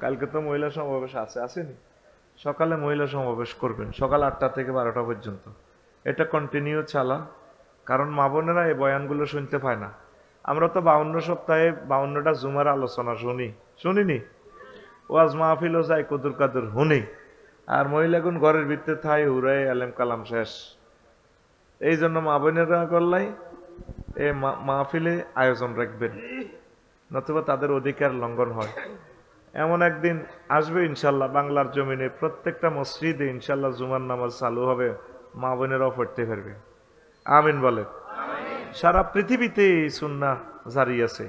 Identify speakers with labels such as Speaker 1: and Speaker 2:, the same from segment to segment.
Speaker 1: কালকে তো মহিলা সমাবেশ আছে, আসেনি? সকালে মহিলা সমাবেশ করবেন সকাল 8টা থেকে 12টা পর্যন্ত। এটা কন্টিনিউ চালা, কারণ মা বোনেরা এই বয়ানগুলো শুনতে পায় না। আমরা তো 52 সপ্তাহে 52টা জুমার আলোচনা শুনিনি, ওয়াজ মাহফিলও যাই কদুর কাদুর হুনি, আর মহিলাগুন ঘরের ভিতরে থাই উড়াই আলেম কালাম শেষ। এই জন্য মা বোনেরা করলাই এই মাহফিলে আয়োজন রাখবেন, নতুবা তাদের অধিকার লঙ্ঘন হয়। এমন একদিন আসবে ইনশাল্লাহ, বাংলার জমিনে প্রত্যেকটা মসজিদে ইনশাল্লাহ জুমার নামাজ চালু হবে, মা বোনেরাও পড়তে পারবে। আমিন বলে। সারা পৃথিবীতে এই সুন্নাহ জারি আছে,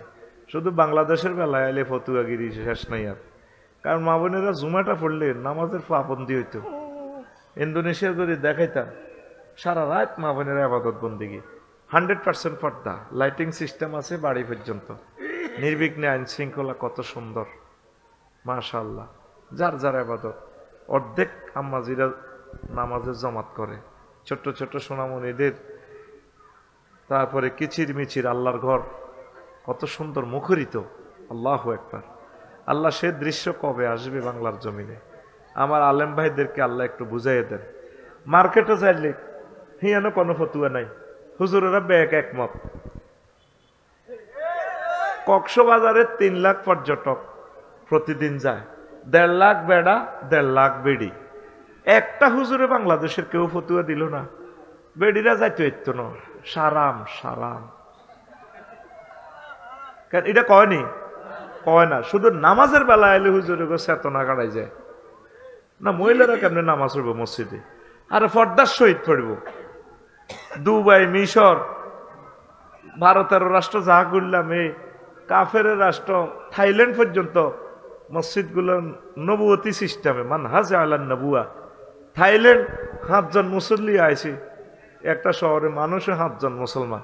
Speaker 1: শুধু বাংলাদেশের বেলায় এলে ফতুয়াগিরি শেষ নাই আর। কারণ মা বোনেরা জুমাটা পড়লে নামাজের পাবন্দি হইতো। ইন্দোনেশিয়া যদি দেখাইতাম, সারা রাত মা বোনেরা আবাদত বন্দিগি, 100% পর্দা, লাইটিং সিস্টেম আছে বাড়ি পর্যন্ত, নির্বিঘ্নে আইন শৃঙ্খলা, কত সুন্দর মাশাআল্লাহ। যার যার আবাদত, অর্ধেক আম্মাজিরা নামাজের জমাত করে, ছোট্ট ছোট্ট সোনামণিদের, তারপরে কিচির মিচির আল্লাহর ঘর কত সুন্দর মুখরিত। আল্লাহু আকবার। আল্লাহ সে দৃশ্য কবে আসবে বাংলার জমিনে? আমার আলেম ভাইদেরকে আল্লাহ একটু বুঝাইয়ে দেন। মার্কেটে চাইলে হিয়ানো কোনো ফতুয়া নাই, হুজুরেরা ব্যাগ একমত। কক্সবাজারে 3 লাখ পর্যটক প্রতিদিন যায়, 1.5 লাখ বেড়া, 1.5 লাখ বেড়ি। একটা হুজুরে বাংলাদেশের কেউ ফতুয়া দিল না, বেড়িরা যাইতো এত না, সারাম সারাম। কেন এটা কয়নি? কয় না, শুধু নামাজের বেলা এলে হুজুরে চেতনা কাটাই যায় না। মহিলারা কেমনে নামাজ পড়বো মসজিদে? আরে ফর্দার সহিত পড়ব। দুবাই, মিশর, ভারতের রাষ্ট্র যা করলাম, এই কাফের রাষ্ট্র থাইল্যান্ড পর্যন্ত মসজিদগুলো নবুয়তি সিস্টেমে, মানহাজ আলান নবুয়া। থাইল্যান্ড 7 জন মুসল্লি আইছে, একটা শহরে মানুষে 7 জন মুসলমান,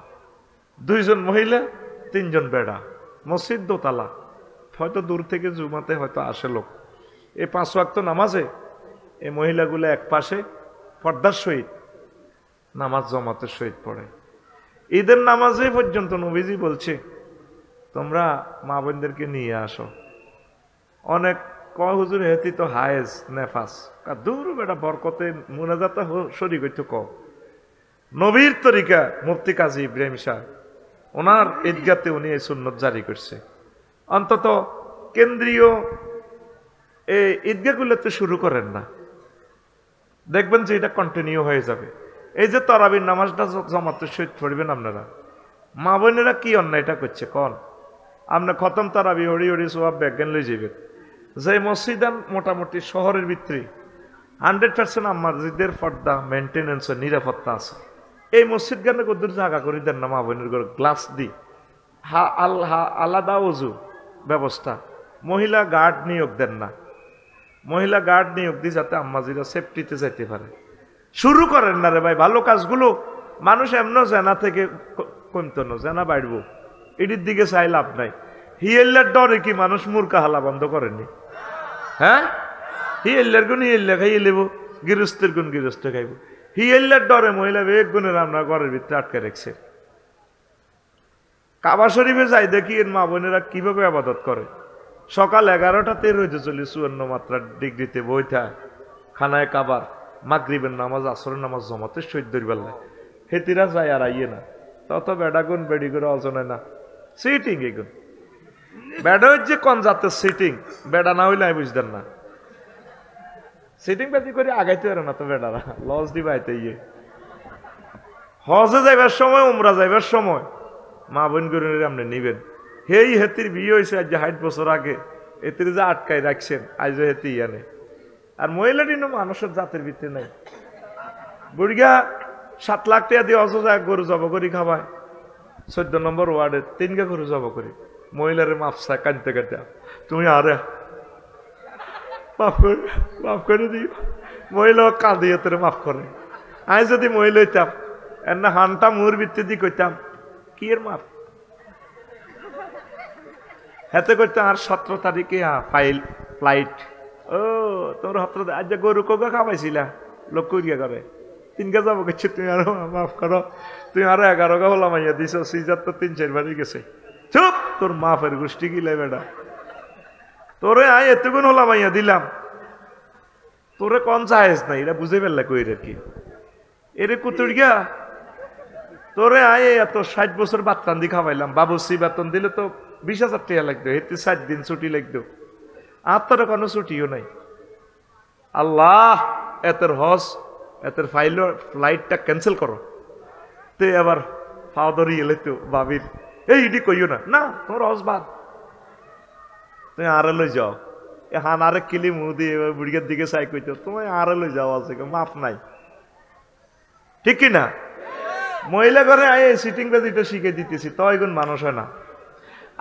Speaker 1: 2 জন মহিলা, 3 জন বেড়া, মসজিদ দোতলা। হয়তো দূর থেকে জুমাতে হয়তো আসে লোক। এই 5 ওয়াক্ত নামাজে এই মহিলাগুলো এক পাশে পর্দার সহিত নামাজ জমাতের সহিত পড়ে। ঈদের নামাজে পর্যন্ত নবীজি বলছে তোমরা মা বোনদেরকে নিয়ে আসো। অনেক কয় হুজুর হেতি তো হায়েজ নেফাস, দূর বেটা বরকতে মুনাজাত শরীক হইতো ক। নবীর তরিকা মুফতি কাজী ইব্রাহিম শাহ, ওনার ঈদগাতে উনি এই সুন্নত জারি করছে। অন্তত কেন্দ্রীয় এই ঈদগাহগুলোতে শুরু করেন না, দেখবেন যে এটা কন্টিনিউ হয়ে যাবে। এই যে তারাবির নামাজটা জামাতের সহিত পড়বেন আপনারা, মা বোনেরা কি অন্যায়টা করছে কন? আপনি খতম তারাবি হরি হরি সোয়াব ব্যাজ্ঞান লই যাবেন। যে মসজিদান মোটামুটি শহরের ভিতরে 100% মসজিদের পর্দা মেনটেন্যান্স নিরাপত্তা আছে, এই মসজিদ গানে কদ্দুর জায়গা করে দেন না মা বোনের ঘরে, গ্লাস দি আলাদা ওযু ব্যবস্থা, মহিলা গার্ড নিয়োগ দেন না, মহিলা গার্ড নিয়োগ দিই যাতে আম্মাজিরা সেফটিতে যাইতে পারে। শুরু করেন না রে ভাই ভালো কাজগুলো। মানুষ এমন জেনা থেকে কমতো না, জেনা বাড়বো, এটির দিকে চাই লাভ নাই। হিয়েল্লার ডরে কি মানুষ মূর্খা হালা বন্ধ করেনি? হ্যাঁ, হিয়েল্লার গুণ হিয়েল্লা খাইয়ে লেব, গৃহস্থের গুণ গৃহস্থ খাইব। হিয়েল্লার ডরে মহিলা এক গুণের আমরা ঘরের ভিতরে আটকে রেখেছে। কাবা শরীফে যাই দেখি এর মা বোনেরা কিভাবে আবাদত করে। সকাল 11টাতে রইতে চলি 54 মাত্রা ডিগ্রিতে বইটা খানায় কাবার, মাগরিবের নামাজ আসরের নামাজ জমাতে সৈদ্যের বেলায় হেতিরা যায় আর আইয়ে না। তত বেড়াগুন বেড়ি করে অজনে না, সিটিং এগুন বেড়া হচ্ছে কোন জাতের সিটিং, বেড়া না হইলে আমি বুঝতেন না। সিটিং বাজি করে আগাইতে পারে না তো বেড়ারা, লস দিবাইতে ইয়ে। হজে যাইবার সময়, উমরা যাইবার সময় মা বোন করে আপনি নিবেন। হেই হেতির বিয়ে হয়েছে আজ 60 বছর আগে, এতির যে আটকাই রাখছেন আজ হেতি ইয়ানে। আর মহিলাটি মানুষের জাতের ভিত্তি নাই। বুড়িগা 7 লাখ টাকা দিয়ে অযোধ্যা গরু জব করি খাবায়, 14 নম্বর ওয়ার্ডে 3 গা গরু জব করি। মহিলারে মাফসা কানতে কানতে, তুমি আরে মাফ করে দিও। মহিলা কাঁদিয়ে তোরে মাফ করে। আমি যদি মহিলা হইতাম এর না হানটা মুর ভিত্তি দিয়ে কইতাম কি এর মাফ হেতে করতাম। আর 17 তারিখে ফ্লাইট। ও তোর 17 আজ গরু কোকা খাওয়াইছিলা লোক করিয়া করে 3 গা যাবো করছে, তুমি আরো মাফ করো, তুমি আরো 11 গা হলাম আইয়া দিছ, সিজার তো 3-4 বারই গেছে। চুপ, তোর মাফের গোষ্ঠী গিলে বেটা। তোরে আয় এতগুণ হলাম আইয়া দিলাম, তোরে কোন চাইস নাই, এটা বুঝে ফেললা কই রে কি এরে কুতুড়িয়া, তোরে আয় এত 60 বছর বাত্রান দি খাওয়াইলাম, বাবুসি বেতন দিলে তো 20,000 টাকা লাগতো, এতে 7 দিন ছুটি লাগতো, আর তোর কোনো ছুটিও নাই। আল্লাহ এতের হজ এতের ফ্লাইটটা ক্যান্সেল করো। তে আবার ফাওয়া ধরি এলে তো বাবির এই ইডি কইও না, না তোর হজ বাদ, তুমি আরে লই যাও। হান আরেক কিলি মুহ দিয়ে বুড়িয়ার দিকে চাই কইতো তোমায় আরে লই যাও, আছে মাপ নাই, ঠিক কিনা? মহিলা ঘরে আয় সিটিং বেদিটা শিখে দিতেছি, তো এগুন মানুষ হয় না।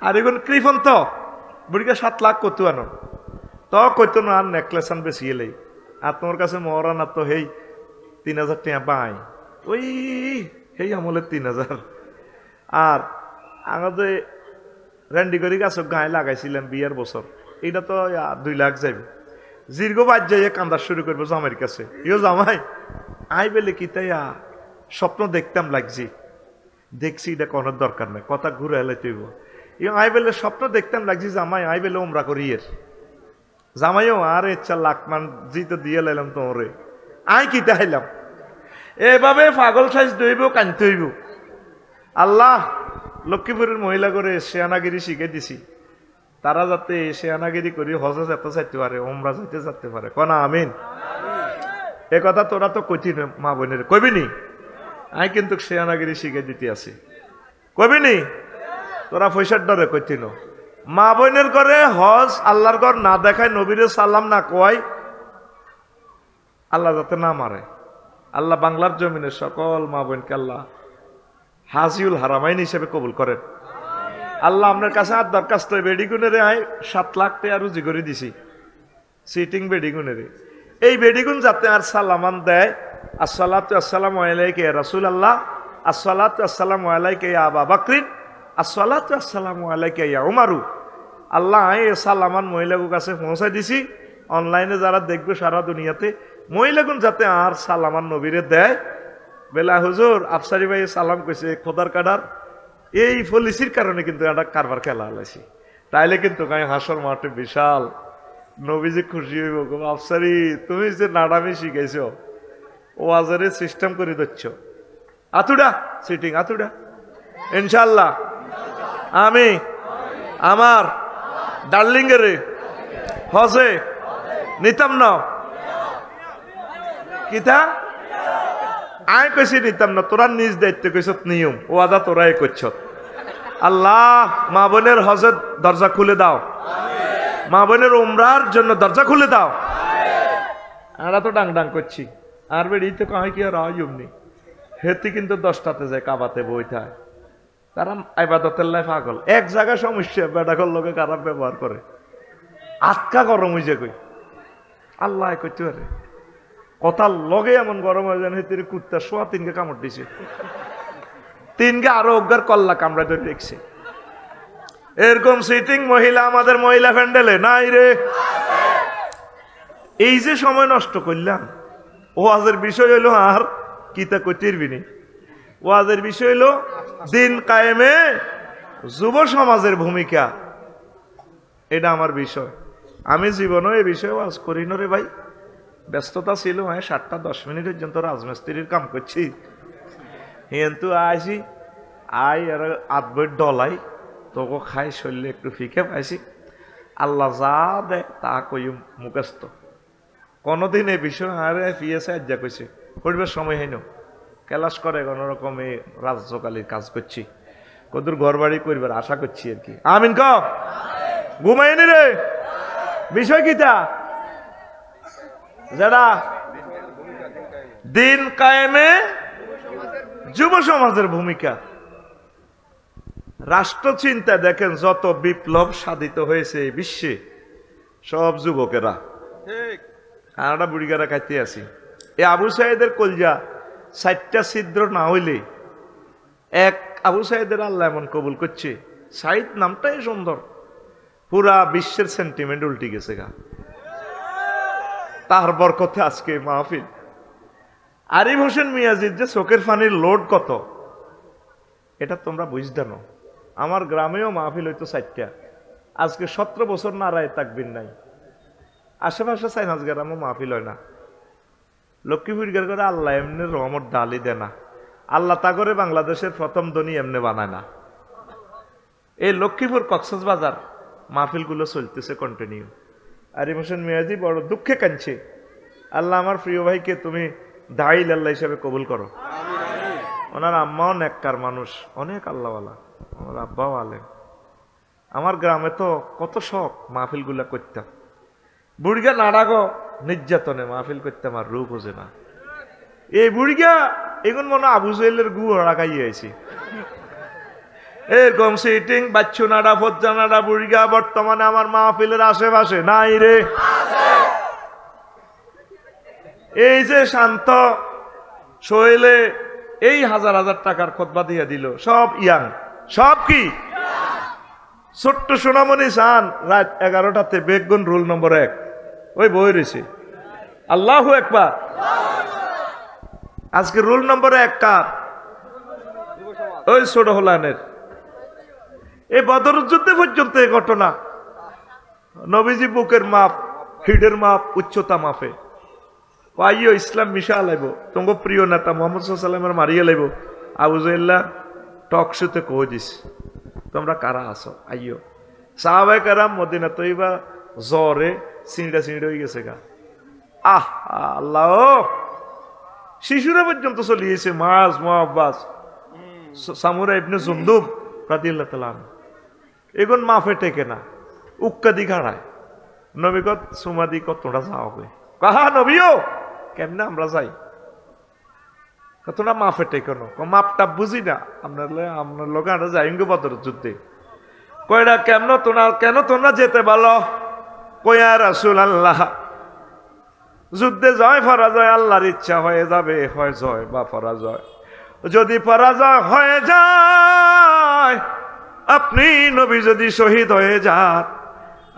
Speaker 1: আর এগুন কৃপন তো বুড়িকে 7 লাখ কত আনো, তো কইতো না আর নেকলেস আন বেশি এলেই, আর তোমার কাছে মরা না তো হেই 3,000 টাকা পাই, ওই হেই আমলে 3,000। আর আগে রেন্ডি করি গাছ গায়ে লাগাইছিলাম বিয়ের বছর, এটা তো 2 লাখ যাইবে। দীর্ঘ বাদ যাইয়ে কান্দা শুরু করবো জামাইয়ের কাছে, ইও জামাই আই বেলে কি তাই স্বপ্ন দেখতাম লাগছি, দেখছি এটা কোনো দরকার নাই, কথা ঘুরে এলে তুইব। ইও আই বেলে স্বপ্ন দেখতাম লাগছি জামাই আই বেলে ওমরা করি এর জামাইও আর 4 লাখ মান জিতে দিয়ে লাইলাম তোরে, আই কি তাইলাম এভাবে পাগল সাইজ দইব কানতে হইব। আল্লাহ লক্ষ্মীপুরের মহিলা করে শেয়ানাগিরি শিখে দিছি, তারা যাতে শেয়ানাগিরি করি হজে যেতে চাইতে পারে, ওমরা যাইতে যেতে পারে, কনা আমিন। এ কথা তোরা তো কইতি মা বোনের কইবিনি, আই কিন্তু শেয়ানাগিরি শিখে দিতে আছি, কইবিনি তোরা পয়সার ডরে কইতি ন। মা বোনের করে হজ আল্লাহর ঘর না দেখায়, নবীরে সালাম না কয়, আল্লাহ যাতে না মারে। আল্লাহ বাংলার জমিনের সকল মা বোনকে আল্লাহ হাজিউল হারামাইন হিসেবে কবুল করেন। আল্লাহ আপনার কাছে আর দরখাস্ত, বেডিগুনের আয় 7 লাখ টাকা রুজি করে দিছি, সিটিং বেডিগুনের এই বেডিগুন যাতে আর সালামান দেয়, আসসালাতু আসসালামু আলাইকা ইয়া রাসূলুল্লাহ, আসসালাতু আসসালামু আলাইকা ইয়া আবা বকরিন, আসসালাতু আসসালামু আলাইকা ইয়া উমারু। আল্লাহ এই সালামান মহিলাগুর কাছে পৌঁছাই দিছি, অনলাইনে যারা দেখবে সারা দুনিয়াতে মহিলাগুন যাতে আর সালামান নবীরে দেয়, বেলা হুজুর আফসারি ভাই সালাম কইছে খোদার কাডার, এই পলিসির কারণে কিন্তু একটা কারবার খেলা হলাইছি, তাইলে কিন্তু গায়ে হাসর মাঠে বিশাল নবীজি খুশি হইব, আফসারি তুমি যে নাডামি শিখাইছ ও আজারে সিস্টেম করে দিচ্ছ, আতুডা সিটিং আতুডা ইনশাল্লাহ। আমি আমার ডার্লিং এর হজে নিতাম না, কিতা আয় কইছি নিতাম না, তোরা নিজ দায়িত্ব কইস নিয়ম ও আদা তোরাই করছ। আল্লাহ মা বোনের হজের দরজা খুলে দাও, মা বোনের উমরার জন্য দরজা খুলে দাও। আমরা তো ডাং ডাং করছি, আর বেড়ি তো কয় কি আর অমনি হেতি কিন্তু 10টাতে যায় কাবাতে বইথায়, তারা ইবাদতের লাই পাগল, এক জায়গায় সমস্যা বেটাকল লোকে খারাপ ব্যবহার করে, আটকা গরম হয়ে যায় কই আল্লাহ কইতে পারে কথার লগে এমন গরম হয়ে যায়, হেতির কুত্তা সোয়া 3কে কামড় দিছে, 3কে আরো অজ্ঞার কল্লা কামড়া ধরে দেখছে। এরকম সিটিং মহিলা আমাদের মহিলা প্যান্ডেলে নাই রে। এই যে সময় নষ্ট করলাম, ওয়াজের বিষয় হইলো আর কিতা কইতিরবিনি, ওয়াজের বিষয় হইলো দিন কায়েমে যুব সমাজের ভূমিকা, এটা আমার বিষয়। আমি জীবনে এই বিষয়ে ওয়াজ করি না রে ভাই, ব্যস্ততা ছিল, 7টা 10 মিনিট পর্যন্ত রাজমিস্ত্রির কাম করছি, কিন্তু আইসি আই আর আধবই ডলাই তোকে খাই শরীরে একটু ফিকে পাইছি, আল্লাহ যা দেয় তা কই মুখস্থ, কোনোদিন এই বিষয় আরে পিএসআই যা কইছে করবার সময় হইন, ক্লাস করে কোনোরকম এই রাজ্যকালীর কাজ করছি, কদূর ঘর বাড়ি করবার আশা করছি আর কি। আমিন ক ঘুমাইনি রে, বিষয় কিতা যারা দিন কায়েমে যুব সমাজের ভূমিকা, রাষ্ট্র চিন্তা দেখেন যত বিপ্লব সাধিত হয়েছে এই বিশ্বে সব যুবকেরা, আমরা বুড়িগারা খাইতে আছি। এই আবু সাইদের কলজা 4টা ছিদ্র না হইলে এক আবু সাইদের আল্লাহ এমন কবুল করছে, সাইদ নামটাই সুন্দর, পুরা বিশ্বের সেন্টিমেন্ট উল্টে গেছে গা, তার বরকতে আজকে মাহফিল। আরিফ হোসেন মিয়াজির যে চোখের পানির লোড কত, এটা তোমরা বুঝতে না। আমার গ্রামেও মাহফিল হইতো 4টা, আজকে 17 বছর নারায় তাকবীর নাই। আশেপাশে সাইনাস গ্রামও মাহফিল হয় না। লক্ষ্মীপুর করে আল্লাহ এমনি রহমত ডালি দেয় না। আল্লাহ তা করে বাংলাদেশের প্রথম ধনী এমনি বানায় না। এই লক্ষ্মীপুর কক্সবাজার মাহফিলগুলো চলতেছে কন্টিনিউ। আরিফ হোসেন মিয়াজি বড় দুঃখে কাঁদছে। আল্লাহ আমার প্রিয় ভাইকে তুমি দাইল আল্লাহ হিসাবে কবুল করো। ওনার আম্মাও নেককার মানুষ, অনেক আল্লাহওয়ালা, আমার আব্বাও আলেম। আমার গ্রামে তো কত শখ মাহফিলগুলা করতাম। বুড়িগা নাড়াগো নির্যাতনে মাহফিল করতাম, আর রূপ বোঝে না। এই বুড়িগা এখন মনে আবু জেলের গুড়া খাইয়েছি এরকম সিটিং বাচ্চু নাড়া ফজ্জা নাড়া বুড়িগা বর্তমানে আমার মাহফিলের আশেপাশে নাই রে। এই যে শান্ত শৈলে এই হাজার হাজার টাকার খতবা দিয়ে দিল, সব ইয়াং, সব কি ছোট্ট সোনামণি চান রাত 11টাতে বেগুন রুল নম্বর 1 ওই বই রয়েছে। আল্লাহু আকবার। আজকে রুল নম্বর 1 কার? ওই ছোট হলানের। এই বদর যুদ্ধে পর্যন্ত এই ঘটনা। নবীজি বুকের মাপ, হিডের মাপ, উচ্চতা মাপে পাইও ইসলাম মিশা লাইব। তোমার প্রিয় নেতা মোহাম্মদ সাল্লামের মারিয়ে লাইব। আবু জাহেল্লা টক শোতে কয়ে দিস তোমরা কারা আছো আইও। সাহাবায়ে কেরাম মদিনা তৈবা জ্বরে চিঁড়া হয়ে গেছে গা। আহ আল্লাহ, শিশুরা পর্যন্ত চলিয়েছে। মাস মুআব্বাস সামুরা ইবনে জুনদুব রাদিয়াল্লাহু তাআলা এগুন মাফে টেকে না, উক্কা দি খাড়ায়। নবীগত সুমাদি কতটা যাওয়া কাহা নবীও কেমনে আমরা যাই, কতটা মাফে টেকে না, মাপটা বুঝি না। আপনার লোক আমরা যাই বদর যুদ্ধে। কয়টা কেমন তোমরা, কেন তোমরা যেতে বলো? কয়া রাসূলুল্লাহ, যুদ্ধে জয় পরাজয় আল্লাহর ইচ্ছা হয়ে যাবে, হয় জয় বা পরাজয়। যদি পরাজয় হয়ে যায়, আপনি নবী যদি শহীদ হয়ে যান,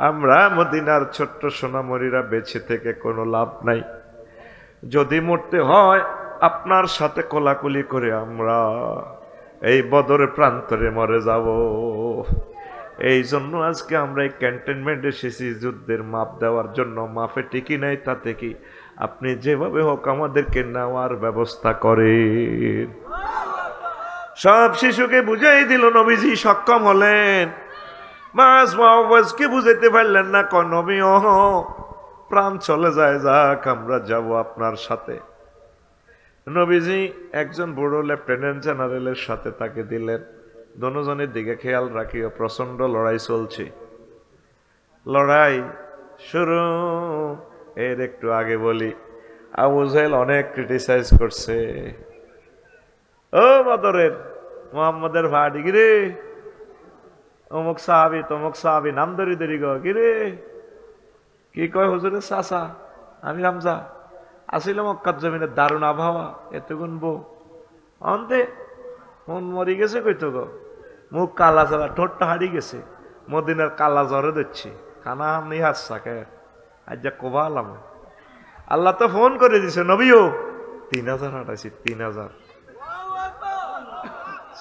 Speaker 1: আমরা মদিনার ছোট্ট সোনামণিরা বেঁচে থেকে কোনো লাভ নাই। যদি মরতে হয় আপনার সাথে কোলাকুলি করে আমরা এই বদরের প্রান্তরে মরে যাব। এই জন্য আজকে আমরা এই ক্যান্টনমেন্টে এসেছি যুদ্ধের মাপ দেওয়ার জন্য। মাপে টিকি নাই, তাতে কি আপনি যেভাবে হোক আমাদেরকে নেওয়ার ব্যবস্থা করেন। সব শিশুকে বুঝাই দিল নবীজি, সক্ষম হলেন। মাস মাওয়াজকে বুঝাইতে পারলেন না। নবী প্রাণ চলে যায়, যাক আমরা যাব আপনার সাথে। নবীজি একজন বড় লেফটেন্যান্ট জেনারেলের সাথে তাকে দিলেন। দুজনের দিকে খেয়াল রাখিও, প্রচন্ড লড়াই চলছে। লড়াই শুরু এর একটু আগে বলি, আবু জাহেল অনেক ক্রিটিসাইজ করছে। ও বদরের মুহাম্মদের ভাড়ি গিরে, অমুক সাহাবি তমুক সাহাবি নাম ধরি ধরি গিরে। কি কয় হুজুরের চাচা? আমি হামজা আসিলাম মক্কার জমিনের দারুণ আবহাওয়া, এত গুনবো অন্তে মন মরি গেছে কইতো গো, মুখ কালা জ্বালা, ঠোঁটটা হারিয়ে গেছে। মদিনার কালা জ্বরে দিচ্ছি, খানা হামনি হাসছা কে আজ যা কোবা আলাম। আল্লাহ তো ফোন করে দিছে, নবীও 3000 হাঁটাইছি, 3000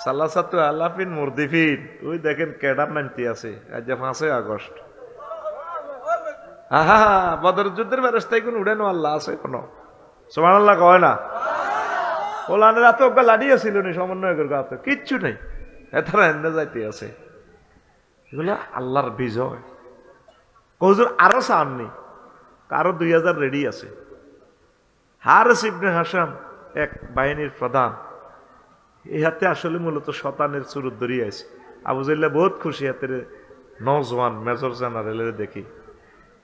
Speaker 1: সালাসাতু আলাফিন মুরদিফিন। ওই দেখেন কেডার নামতি আছে আজ 5 আগস্ট। হা বদর যুদ্ধের ব্যবস্থায় কোন উড়ানো আল্লাহ আছে কোন? সুবহানাল্লাহ কয় না? ওলানের হাতে ওকে লাড়ি আছিল নি, সমন্বয়কের হাতে কিচ্ছু নেই, এতারা এনে যাইতে আছে। এগুলা আল্লাহর বিজয়। হুজুর আরো চাননি, কারো 2000 রেডি আছে। হারিস ইবনে হাশাম এক বাহিনীর প্রধান, এই হাতে আসলে মূলত শতানের চুরুত ধরিয়ে আছে। আবু জাহেল বহুত খুশি, হাতের নজওয়ান মেজর জেনারেলের দেখি।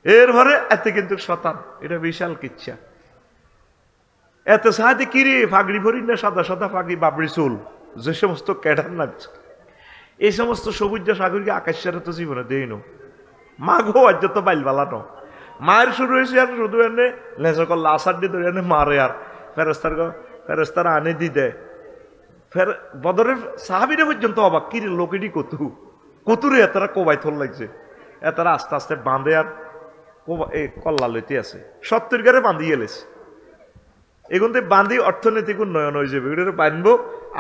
Speaker 1: এরপরে এতে কিন্তু শতান, এটা বিশাল কিচ্ছা। এত সাহায্যে কিরে ফাগড়ি ভরি না, সাদা সাদা ফাগড়ি, বাবরি চুল, যে সমস্ত ক্যাডার নাচ, এই সমস্ত সবুজ সাগরকে আকাশের তো জীবনে দেইন। মা গো আজ তো বাইল বালানো মায়ের শুরু হয়েছে, আর শুধু এনে লেজর করলে আসার দিয়ে ধরে এনে মারে, আর ফেরেস্তারা আনে দি দেয়। ফের বদরের সাহাবিরা পর্যন্ত অবাক, কিরে লোকেরই কতুরে এতারা কোবাই থল লাগছে। এতারা আস্তে আস্তে বাঁধে, আর কল্লা লইতে আছে 70 গারে বাঁধিয়ে এলেছে। এগুন বাঁধি অর্থনৈতিক উন্নয়ন হয়ে যাবে। বাঁধবো,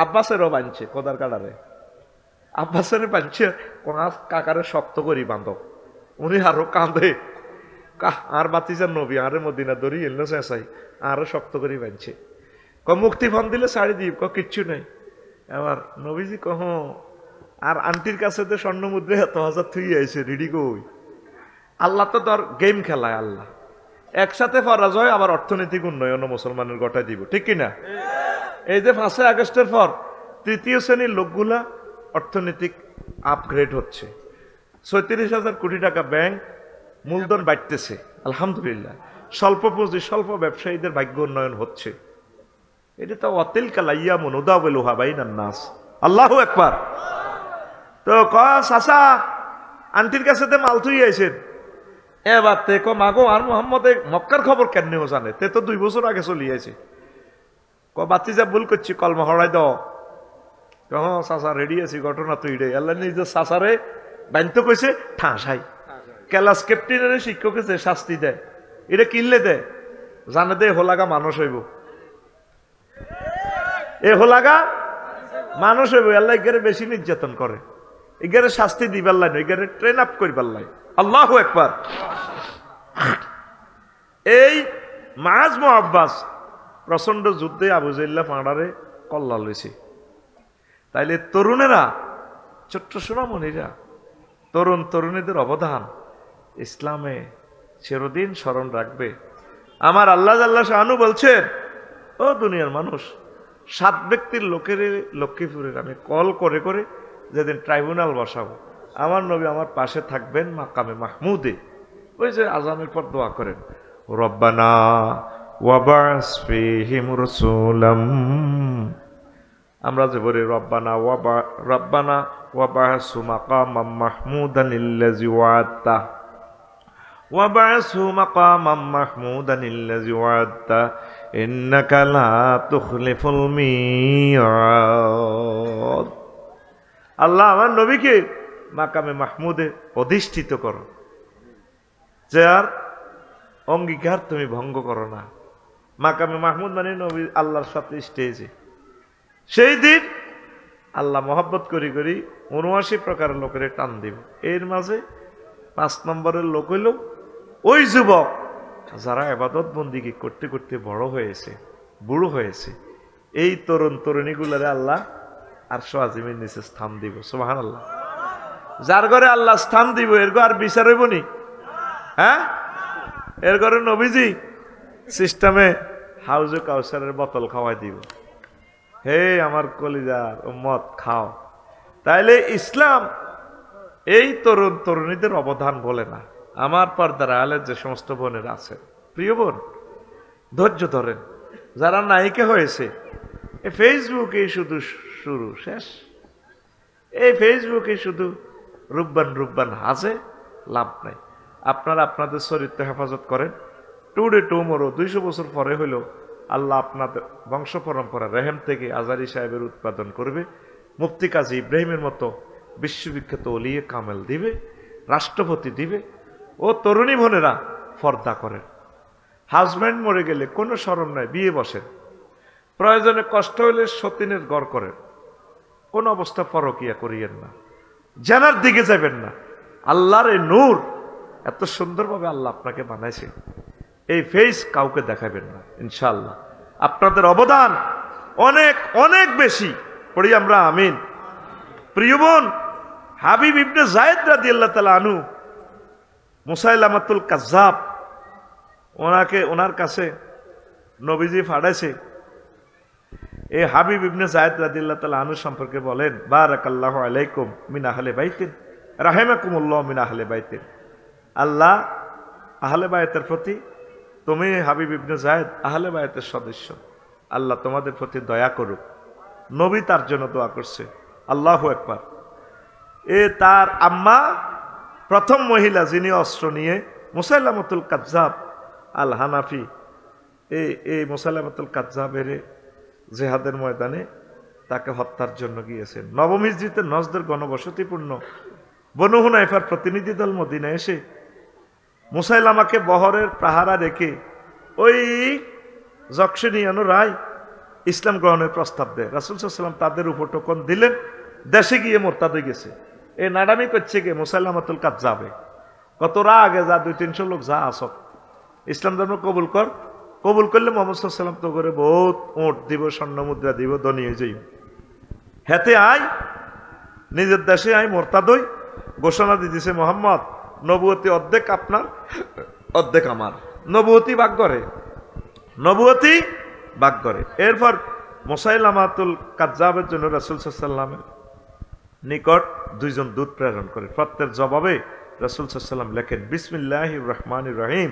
Speaker 1: আব্বাসেরও বাঁধছে কদার কাটারে। আব্বাসের পাচ্ছে কাকারে শক্ত করি বান্ধব, উনি আরো কাঁদে, আর বাতিজার নবী আরে মদিনা দড়ি এলো চেঁচাই আরো শক্ত করি বাঁধছে, মুক্তি ফোন দিলে শাড়ি দিব, কিচ্ছু নাই। এবার নবীজি কহ আর আন্টির কাছে তো স্বর্ণ মুদ্রা 1,000 থুই আইছে রেডি কই। আল্লাহ তো তোর গেম খেলায়, আল্লাহ একসাথে পরাজয় আবার অর্থনৈতিক উন্নয়ন মুসলমানের গোটায় দিব, ঠিক কিনা? এই যে 5 আগস্টের পর তৃতীয় শ্রেণীর লোকগুলা অর্থনৈতিক আপগ্রেড হচ্ছে, 36,000 কোটি টাকা ব্যাংক মূলধন বাড়তেছে আলহামদুলিল্লাহ, স্বল্প পুঁজি স্বল্প ব্যবসায়ীদের ভাগ্য উন্নয়ন হচ্ছে। এটা তো অতিল কালাইয়া মনুদাউলুহা বাইনান নাস, আল্লাহু আকবার। তো চাচা আন্টির কাছে তো মাল থুই আইছেন, এবার তে মাগো আর মোহাম্মদ মক্কার খবর কেন জানে, তে তো 2 বছর আগে চলি আছে। বাতিজা ভুল করছি, কলমা হরাই দাও। চাচা রেডি আছি, ঘটনা তুই রে আল্লাহ নিজে চাচারে বান্ধতে কইছে ঠাঁসাই, ক্লাস ক্যাপ্টেনের শিক্ষকের যে শাস্তি দেয় এটা কিনলে দেয়, জানে দে হোলাগা মানুষ হইব, এ হোলাগা মানুষ হইব। আল্লাহ এগারে বেশি নির্যাতন করে, এগারে শাস্তি দিবার লাই, এগারে ট্রেন আপ করবার লাই। আল্লাহু আকবার। এই মাজ মুআব্বাস প্রচন্ড যুদ্ধে আবু জাহল পাড়ারে কল্লা লইছে। তাইলে তরুণেরা, ছোট্ট সোনামণিরা, তরুণ তরুণীদের অবদান ইসলামে চিরদিন স্মরণ রাখবে। আমার আল্লাহ জাল্লা শানু বলছেন, ও দুনিয়ার মানুষ, 7 ব্যক্তির লোকের লক্ষ্মীপুরের আমি কল করে করে যেদিন ট্রাইব্যুনাল বসাবো, আমার নবী আমার পাশে থাকবেন মাকামে মাহমুদে। ওই যে আজানের পর দোয়া করেন, রব্বানা ওয়াবাস ফীহিম রাসূলাম, আমরা যে বলি রব্বানা ওয়াবাসু মাকামাম মাহমুদানিল্লাযী ওয়া'আদতা ওয়াবাসু মাকামাম মাহমুদানিল্লাযী ওয়া'আদতা ইন্নাকা লা তুখলিফুল মি'আদ। আল্লাহ আমার নবীকে মাকামে মাহমুদে অধিষ্ঠিত করো, যার অঙ্গীকার তুমি ভঙ্গ করো না। মাকামে মাহমুদ মানে নবী আল্লাহর সাথে স্টেজে। সেই দিন আল্লাহ মহব্বত করি করি ৭৯ প্রকারের লোকের টান দিব। এর মাঝে 5 নম্বরের লোক হইল ওই যুবক যারা ইবাদত বন্দিগি করতে করতে বড় হয়েছে, বুড়ো হয়েছে। এই তরুণ তরুণীগুলারে আল্লাহ আরশ আজিমের নিচে স্থান দিব। সুবহানাল্লাহ। যার ঘরে আল্লাহ স্থান দিব এর ঘর আর বিচার হইব নি? হ্যাঁ, এর ঘরে নবীজি সিস্টেমে হাউজে কাউসারের বোতল খাওয়াই দিব। হে আমার কলিজার উম্মত খাও। তাইলে ইসলাম এই তরুণ তরুণীদের অবদান বলে না। আমার পর্দার আলের যে সমস্ত বোনের আছে, প্রিয় বোন, ধৈর্য ধরেন। যারা নায়িকা হয়েছে, এই ফেসবুকে শুধু শুরু শেষ, এই ফেসবুকে শুধু রূপবান হাসে, লাভ নাই। আপনারা আপনাদের চরিত্র হেফাজত করেন। টুডে টুমোরো 200 বছর পরে হইলেও আল্লাহ আপনাদের বংশ পরম্পরা রেহেম থেকে আজারি সাহেবের উৎপাদন করবে, মুফতি কাজী ইব্রাহিমের মতো বিশ্ববিখ্যাত ওলিয়ে কামেল দিবে, রাষ্ট্রপতি দিবে। ও তরুণী বোনেরা পর্দা করেন। হাজব্যান্ড মরে গেলে কোনো শরম নাই, বিয়ে বসেন। প্রয়োজনে কষ্ট হলে সতীনের ঘর করেন। কোন অবস্থা পরকিয়া করিয়েন না, জানার দিকে যাবেন না। আল্লাহর এই নূর এত সুন্দরভাবে আল্লাহ আপনাকে বানাইছে, এই ফেস কাউকে দেখাবেন না। ইনশাআল্লাহ আপনাদের অবদান অনেক অনেক বেশি। পড়ি আমরা আমিন। প্রিয় বোন, হাবিব ইবনে যায়েদ রাদিয়াল্লাহু তাআলা আনহু, মুসাইলামাতুল কাজ্জাব, ওনার কাছে নবীজি পাঠাইছে। এই হাবিব ইবনে যায়েদ রাদিয়াল্লাহু তাআলা আনহু সম্পর্কে বলেন, বারাকাল্লাহু আলাইকুম মিন আহলে বাইতিন রাহিমাকুমুল্লাহ মিন আহলে বাইতিন। আল্লাহ আহলে বায়তের প্রতি, তুমি হাবিব ইবনে যায়েদ আহলে বায়তের সদস্য, আল্লাহ তোমাদের প্রতি দয়া করুক। নবী তার জন্য দোয়া করছে। আল্লাহু আকবার। এ তার আম্মা প্রথম মহিলা যিনি অস্ত্র নিয়ে মুসাইলামাতুল কাজ্জাব আল হানাফি, এই মুসাইলামাতুল কাজ্জাবের জেহাদের ময়দানে তাকে হত্যার জন্য গিয়েছেন। নবম হিজরিতে নজদের গণবসতিপূর্ণ বনু হুনাইফার প্রতিনিধি দল মদিনায় এসে মুসাইলামাকে বহরের পাহারা রেখে ওই যক্ষিণীয়ানো রায় ইসলাম গ্রহণের প্রস্তাব দেয়। রাসূল সাল্লাল্লাহু আলাইহি ওয়াসাল্লাম তাদের উপর টোকন দিলেন, দেশে গিয়ে মোরতাদ হয়ে গেছে। এই নাডামি করছে কে মুসাইলামাতুল কাজ্জাবে। কতরা আগে যা 200-300 লোক যা আসক ইসলাম ধর্ম কবুল কর, কবুল করলে মোহাম্মদ সাল্লাম তো করে বহুত ওট দিব, স্বর্ণ মুদ্রা দিব, ধনী হয়ে যাই। হেতে আয় নিজের দেশে আয় মোরতাদ হই, ঘোষণা দিতেছে মোহাম্মদ নবুয়তি অর্ধেক আপনার অর্ধেক আমার, নবুয়তি ভাগ করে, নবুয়তি ভাগ করে। এরপর মুসাইলামাতুল কাজ্জাবের জন্য রাসূল সাল্লাল্লাহু আলাইহি ওয়াসাল্লামের নিকট 2 জন দূত প্রেরণ করে। প্রত্যেক জবাবে রাসূল সাল্লাল্লাহু আলাইহি ওয়াসাল্লাম লেখেন বিসমিল্লাহির রহমানির রহিম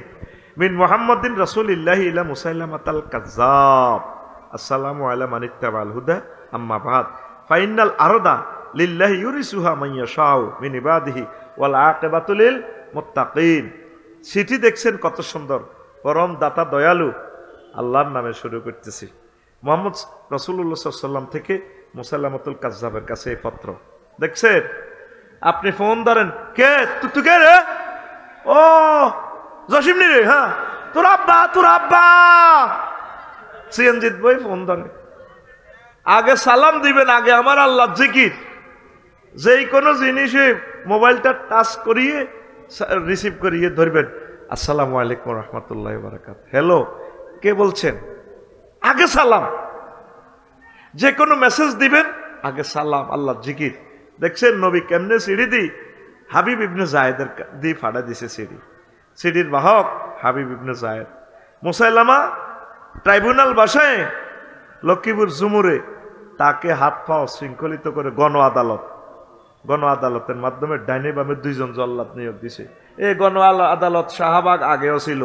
Speaker 1: মিন মুহাম্মাদিন রাসূলিল্লাহি ইলা মুসাইলামাতাল কাজ্জাব আসসালামু আলা মান ইত্তাবাল হুদা আম্মা বাদ ফাইনাল আরদা লিল্লাহি ইউরিসুহা মান ইয়াশাউ মিন ইবাদিহি ওয়াল আকিবাতু লিল মুত্তাকিন। চিঠি দেখছেন কত সুন্দর, পরম দাতা দয়ালু আল্লাহর নামে শুরু করতেছি। মুহাম্মদ রাসূলুল্লাহ সাল্লাল্লাহু আলাইহি ওয়াসাল্লাম থেকে মুসাইলামাতুল কাজ্জাবের কাছে এই পত্র দেখছেন। আপনি ফোন ধরেন, কে তুই কে রে? ও জসিম নি রে? হ্যাঁ তোর আব্বা সিএনজিৎ বই ফোন ধরে। আগে সালাম দিবেন, আগে আমার আল্লাহ জিকির। যেই কোনো জিনিসে মোবাইলটা টাচ করিয়ে রিসিভ করিয়ে ধরবেন, আসসালামু আলাইকুম রহমতুল্লাহি ওয়া বারাকাতুহু। হ্যালো, কে বলছেন? আগে সালাম। যে কোনো মেসেজ দিবেন আগে সালাম, আল্লাহ জিকির। দেখছেন নবী কেমনে সিঁড়ি দি হাবিব ইবনে জায়েদের দি ফাড়া দিছে সিঁড়ি। সিঁড়ির বাহক হাবিব ইবনে জায়েদ। মুসাইলামা ট্রাইব্যুনাল বাসায় লক্ষ্মীপুর জুমুরে তাকে হাত পা শৃঙ্খলিত করে গণ আদালতের মাধ্যমে ডাইনে বামে 2 জন জল্লাদ নিয়োগ দিছে। এই গণ আদালত শাহবাগ আগেও ছিল,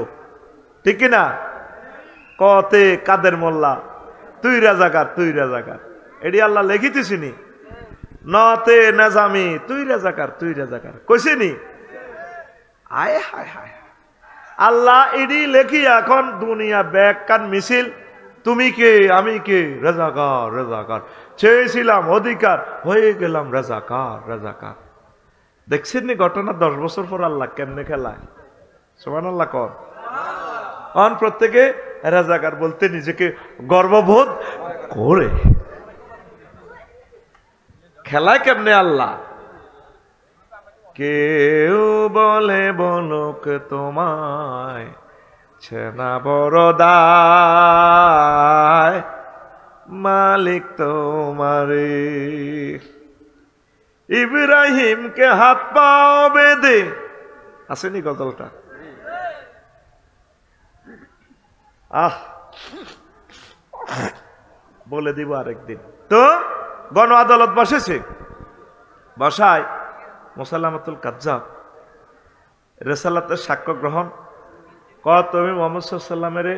Speaker 1: ঠিক কিনা? কতে কাদের মোল্লা তুই রাজাকার এটি আল্লাহ লেখিতেছিনি। নতে নাজামি তুই রাজাকার কইছিনি। আয় হায় হায়, আল্লাহ এডি লেখি এখন দুনিয়া ব্যাগ কান মিছিল। তুমি কে আমি কে? রাজাকার। চেয়েছিলাম অধিকার, হয়ে গেলাম রাজাকার। দেখছেন নি ঘটনা? 10 বছর পর আল্লাহ কেমনে খেলায়। সুবহানাল্লাহ কর। অন প্রত্যেকে রাজাকার বলতে নিজেকে গর্ববোধ করে। খেলায় কেমনে আল্লাহ? কেউ বলে বলক তোমায় ছেনা বড়দায়, মালিক তোমারে। ইব্রাহিমকে হাত পাও বেঁধে, আসেনি গজলটা? বলে দিব আরেকদিন। তো গণ আদালত বসেছে, বসায় মুসাইলামাতুল কাজ্জাব রেসালাতের সাক্ষ্য গ্রহণ। তুমি মুহাম্মদ সাল্লাল্লাহু আলাইহি ওয়াসাল্লামের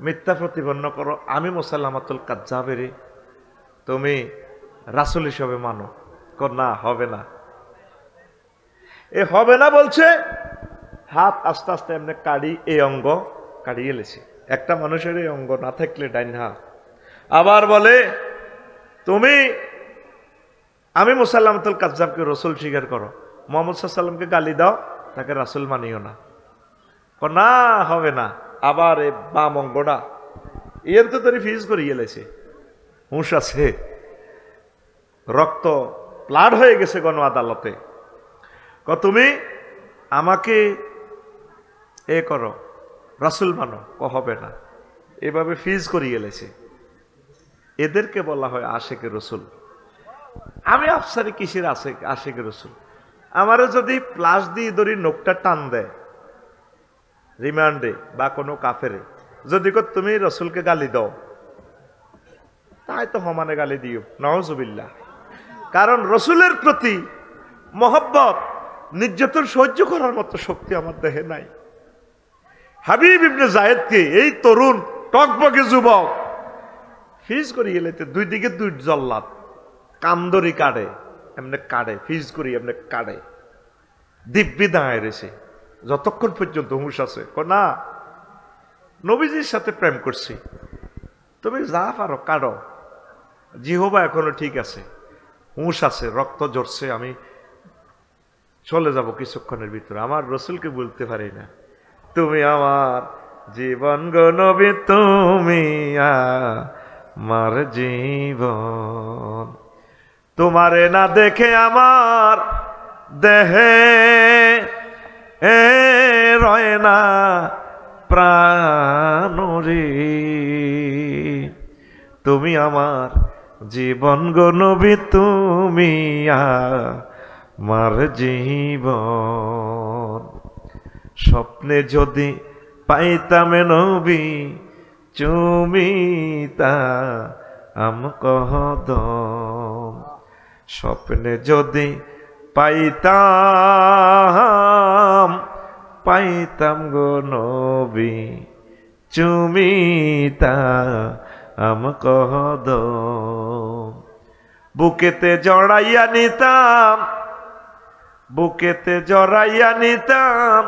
Speaker 1: মিথ্যা প্রতিপন্ন করো, আমি মুসাইলামাতুল কাজ্জাবের তুমি রাসূল হিসেবে মানো। না, হবে না। এ হবে না বলছে, হাত আস্তে আস্তে এমনি কাড়ি, এই অঙ্গ কাড়িয়ে লেছে। একটা মানুষের এই অঙ্গ না থাকলে ডাইন হাত। আবার বলে আমি মুসাইলামাতুল কাজ্জাবকে রাসূল স্বীকার করো, মুহাম্মদ সাল্লাল্লাহু আলাইহি ওয়াসাল্লামকে গালি দাও, তাকে রাসূল মানিও না। না, হবে না। আবার এ বাম অঙ্গটা ইয়েন তো তরি ফিজ করিয়ে লেছে, হুঁশ আছে, রক্ত প্লাড হয়ে গেছে গণ আদালতে। তুমি আমাকে এ করো, রাসূল মানো, হবে না। এভাবে ফিজ করিয়ে লেছে। এদেরকে বলা হয় আশিকে রাসূল। আমি আফসারি কিসের আশিকে রাসূল? আমারে যদি প্লাস দিয়ে ধরি নোকটা টান দেয় রিমান্ডে বা কোনো কাফেরে, যদি তুমি রাসূলকে গালি দাও, তাই তো সমানে গালি দিও, নাউজুবিল্লাহ। কারণ রাসূলের প্রতি মহব্বত, নির্যাতন সহ্য করার মতো শক্তি আমার দেহে নাই। হাবিব ইবনে জায়েদকে, এই তরুণ টকবকে যুবক, ফিজ করিয়ে লেতে 2 দিকে 2 জল্লাদ কান্দরি কাটে, এমনি কাটে, ফিজ করি এমনি কাটে, দিব্যি দাঁড়ায় রয়েছে যতক্ষণ পর্যন্ত হুঁশ আছে। না, নবীজির সাথে প্রেম করছি, তুমি যা পারো কাটো, জিহবা এখনো ঠিক আছে, হুঁশ আছে, রক্ত ঝরছে, আমি চলে যাব কিছুক্ষণের ভিতরে। আমার রাসূলকে বলতে পারি না, তুমি আমার জীবন গো নবী, তুমি আমার জীবন। তোমারে না দেখে আমার দেহে রয় না প্রাণরে, তুমি আমার জীবন গো নবী, তুমি আমার জীবন। স্বপ্নে যদি পাইতাম নবী চুমিতা আম কদম, স্বপ্নে যদি পাইতাম গো নবী চুমিতা আম কদম। বুকেতে জড়াইয়া নিতাম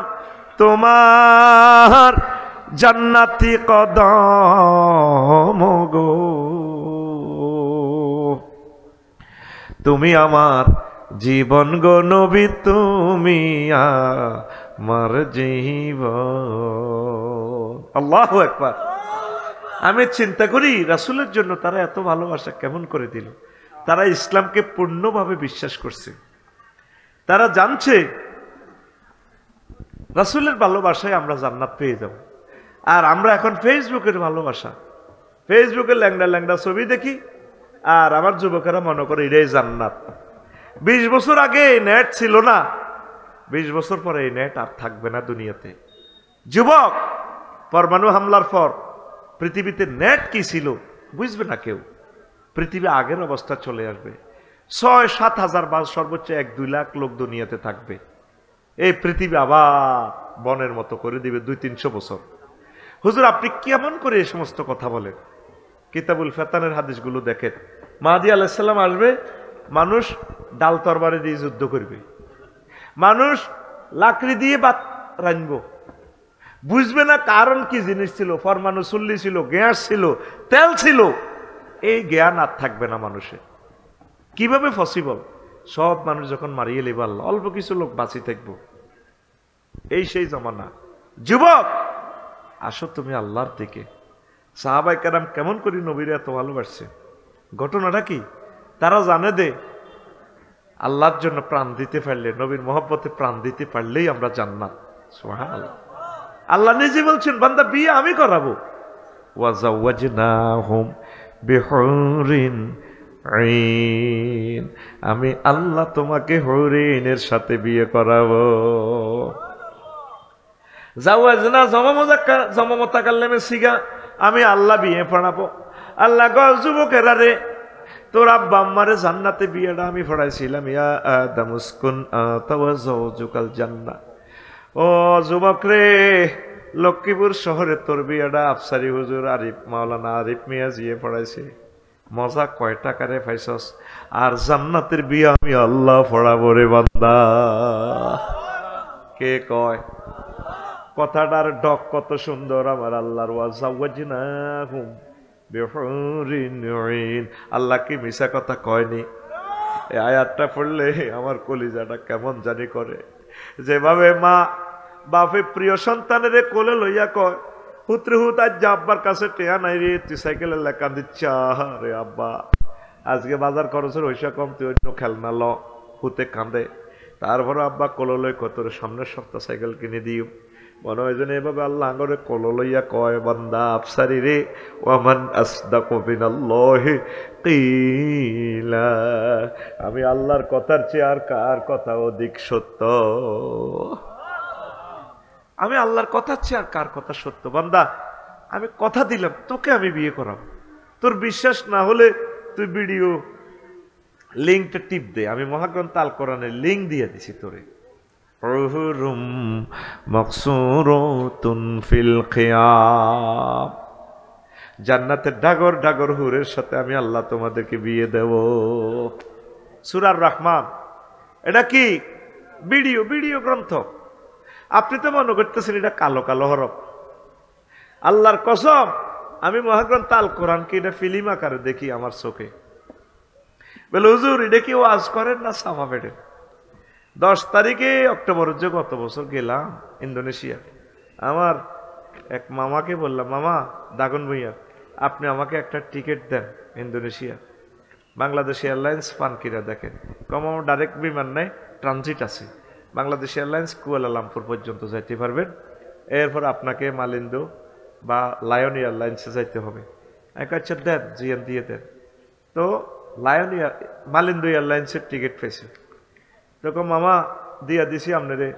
Speaker 1: তোমার জান্নাতি কদম গো, তুমি আমার জীবন গো নবী, তুমি আমার জীবন। আল্লাহু আকবার। আমি চিন্তা করি রাসূলের জন্য তারা এত ভালোবাসা কেমন করে দিল। তারা ইসলামকে পূর্ণভাবে বিশ্বাস করছে, তারা জানছে রাসূলের ভালোবাসায় আমরা জান্নাত পেয়ে যাব। আর আমরা এখন ফেসবুকের ভালোবাসা, ফেসবুকে ল্যাংড়া ল্যাংড়া ছবি দেখি, আর আমার যুবকেরা মনে করে এটাই জান্নাত। 20 বছর আগে নেট ছিল না, 20 বছর পরে এই নেট আর থাকবে না দুনিয়াতে। যুবক, পরমাণু হামলার পর পৃথিবীতে নেট কি ছিল বুঝবে না কেউ। পৃথিবী আগের অবস্থা চলে আসবে। 6-7 হাজার বা সর্বোচ্চ 1-2 লাখ লোক দুনিয়াতে থাকবে। এই পৃথিবী আবার বনের মতো করে দিবে 200-300 বছর। হুজুর আপনি কেমন করে এই সমস্ত কথা বলেন? কিতাবুল ফেতানের হাদিসগুলো দেখেন। মাহদী আলাইহিস সালাম আসবে, মানুষ ডাল তরবারি দিয়ে যুদ্ধ করবে, মানুষ লাকড়ি দিয়ে ভাত রাঁধব, বুঝবে না কারণ কি জিনিস ছিল। পরমাণু চুল্লি ছিল, গ্যাস ছিল, তেল ছিল, এই জ্ঞান আর থাকবে না মানুষের। কিভাবে পসিবল? সব মানুষ যখন মারিয়ে লিবা আল্লাহ, অল্প কিছু লোক বাঁচি থাকবো। এই সেই জমানা। যুবক আসো তুমি আল্লাহর দিকে। সাহাবায়ে কেরাম কেমন করে নবীরা এত ভালোবাসছে, ঘটনাটা কি? তারা জানে দে আল্লাহর জন্য প্রাণ দিতে পারলে, নবীর মহব্বতে প্রাণ দিতে পারলেই আমরা জান্নাত। সুবহানাল্লাহ। আল্লাহ নিজে বলছেন বান্দা বিয়ে আমি করাবো। ওয়াজাওয়াজনাহুম বিহুরিন আইন, আমি আল্লাহ তোমাকে হরিণের সাথে বিয়ে করাবো। জাওয়াজনা জমা মুতাকাল্লিমে সিগা, আমি আল্লাহ বিয়ে পড়াবো। আল্লাহ গো যুবকেরা রে, তোর আব্বা আম্মারে জান্নাতে বিয়েটা আমি পড়াইছিলাম। ইয়া আদম উসকুন আনতা ওয়া যাওজুকাল জান্নাহ। ও যুবক রে, লক্ষ্মীপুর শহরে তোর বিয়েটা আফসারি হুজুর আরিফ মাওলানা আরিফ মিয়া জিয়ে পড়াইছে। মজা কয় টাকারে পাইছস? আর জান্নাতের বিয়ে আমি আল্লাহ পড়াবো রে বান্দা। কে কয়? কথাটার ডক কত সুন্দর আমার আল্লাহর। ওয়াজাওয়াজনাহুম বিহুরিন আইন। আল্লাহ কি মিছা কথা কয়নি? এই আয়াতটা পড়লে আমার কলিজাটা কেমন জানি করে। যেভাবে মা বাপে প্রিয় সন্তানের কোলে লইয়া কয়, হুত্রে হুত আজ আব্বার কাছে টেয়া নাই রে, তুই সাইকেলের লেখা দিচ্ছা রে আব্বা, আজকে বাজার খরচের হইসা কম, তুই অন্য খেলনা ল। হুতে কাঁদে। তারপরে আব্বা কোলো লই কত রে, সামনের সপ্তাহ সাইকেল কিনে দিও। মনে হয় যেন এভাবে আল্লাহ আঙ্গরে কোলো লইয়া কয়, বান্দা আফসারি রে, ওয়ামান আসদাকু মিনাল্লাহি কিলা, আমি আল্লাহর কথার চেয়ে আর কার কথা অধিক সত্য? আমি আল্লাহর কথার চেয়ে আর কার কথা সত্য? বান্দা আমি কথা দিলাম তোকে আমি বিয়ে করাবো। তোর বিশ্বাস না হলে তুই ভিডিও লিঙ্কটা টিপ দে, আমি মহাগ্রন্থ আল কোরআনের লিঙ্ক দিয়ে দিছি তোরে। হুরুম মাকসুরাতুন ফিল খিয়াম, জান্নাতের ডাগর ডাগর হুরের সাথে আমি আল্লাহ তোমাদেরকে বিয়ে দেব। সূরা রহমান। এটা কি ভিডিও গ্রন্থ? আপনি তো মনে করতেছেন এটা কালো কালো হরফ। আল্লাহর কসম, আমি মহাগ্রন্থ আল কোরআনকে এটা ফিল্ম আকারে দেখি আমার চোখে। বলে হুজুর এটা কি ওয়াজ করেন না সামা বেড়ে? 10 তারিখে অক্টোবর যে গত বছর গেলাম ইন্দোনেশিয়া। আমার এক মামাকে বললাম, মামা দাগন ভুইয়া, আপনি আমাকে একটা টিকিট দেন ইন্দোনেশিয়া। বাংলাদেশ এয়ারলাইন্স পানকিরা দেখেন কম ডাইরেক্ট বিমান নাই, ট্রানজিট আছে। বাংলাদেশ এয়ারলাইন্স কুয়ালালামপুর পর্যন্ত যাইতে পারবেন, এরপর আপনাকে মালিন্দো বা লায়ন এয়ারলাইন্সে যাইতে হবে। আচ্ছা দেন, জিএম দিয়ে দেন। তো মালিন্দো এয়ারলাইন্সের টিকিট পেয়েছে, তখন মামা দিয়া দিছি আপনারে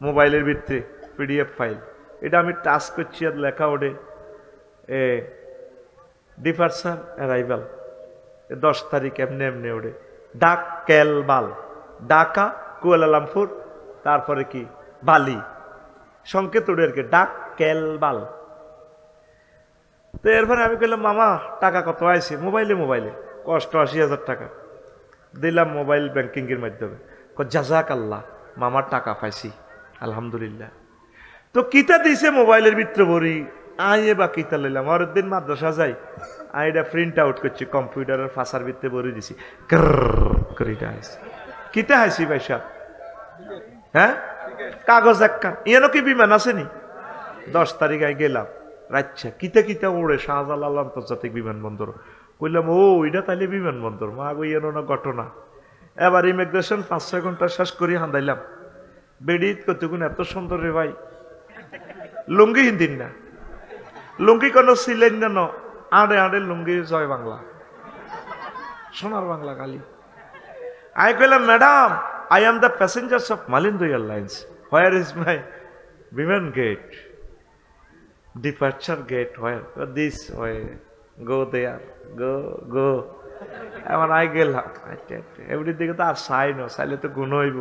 Speaker 1: মোবাইলের ভিত্তি পিডিএফ ফাইল। এটা আমি টাচ করছি আর লেখা ওঠে ডিপার্চার অ্যারাইভাল 10 তারিখ এমনি এমনি ওঠে ডাক কেলবাল, ঢাকা কুয়ালালামপুর, তারপরে কি বালি, সংকেত ওঠে আর কি ডাক কেলবাল। তো এরপরে আমি বললাম মামা টাকা কত আইছে? মোবাইলে কষ্ট 80,000 টাকা দিলাম মোবাইল ব্যাংকিং এর মাধ্যমে। জাজাক আল্লাহ, মামার টাকা পাইছি আলহামদুলিল্লাহ। তো কিতা দিছে মোবাইলের ভিতরে ভরি, আইয়ে বা কিতা লইলাম। আর দিন মাদ্রাসা যাই, আইডা প্রিন্ট আউট করছি কম্পিউটারের ফাঁসার ভিতরে ভরি দিছি, করিটা আইসি। কিতা হাইছি ভাই সাহেব? হ্যাঁ, কাগজ একটা। ইয়ানো কি বিমান আসেনি? 10 তারিখ আই গেলাম, রাচ্ছা কিতা ওড়ে শাহজালাল আন্তর্জাতিক বিমানবন্দর। কইলাম ও এটা তাইলে বিমানবন্দর, মা গো ইয়ানো না ঘটনা। এবার ইমিগ্রেশন 5-6 ঘন্টা শেষ করি হান্দাইলাম। বেডিত কতগুণ এত সুন্দর রে ভাই, লুঙ্গি হিন্দিন না, লুঙ্গি কোনো ছিলেন না, আড়ে আড়ে লুঙ্গি জয় বাংলা, সোনার বাংলা কালি। আই কইলাম madam, I am the passengers of Malindo Airlines, where is my বিমান gate, departure gate, where? This way, go there, go. এবার আই গেলাম, এমনি দিকে তো আর চাই না, চাইলে তো গুণ হইব,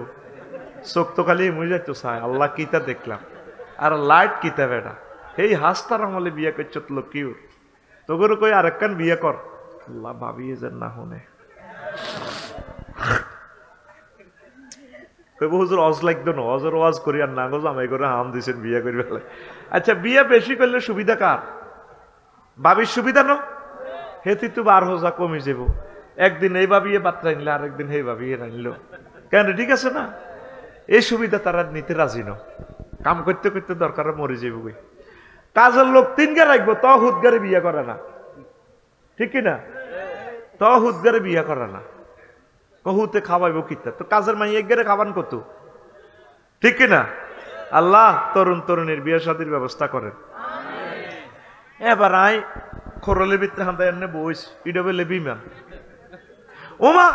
Speaker 1: চোখ তো খালি মুই যাইতো চাই। আল্লাহ কিতা দেখলাম, আর লাইট কিতা বেটা, এই হাসতার আমলে বিয়ে করছ তো কিউর, তোগরও কই আরেকখান বিয়ে কর। আল্লাহ ভাবিয়ে যেন না শুনে, কইব হুজুর অজ লাগতো না, অজর ওয়াজ করি আর না গো জামাই করে হাম দিছেন বিয়ে করি ফেলে। আচ্ছা বিয়ে বেশি করলে সুবিধা কার? ভাবির সুবিধা ন, হেতি তো বার হোজা কমে যাব। একদিন এই ভাবিয়ে বাত্রা নিলে, আরেকদিন এই ভাবিয়ে আনল, কেন? ঠিক আছে না? এই সুবিধা তারা নিতে রাজি ন, কাম করতে করতে দরকার মরে যাবো। কাজের লোক 3 গা রাখবো, ত হুদগারে বিয়ে করে না, ঠিক কিনা? ত হুদগারে বিয়ে করে না, কহুতে খাওয়াইব কিতা? তো কাজের মাই 1 গারে খাবান কত, ঠিক কিনা? আল্লাহ তরুণ তরুণীর বিয়ে শাদীর ব্যবস্থা করেন। এবার আই খরলের ভিতরে হান্দাই এনে বইস, ইডা বলে বিমান। ওমা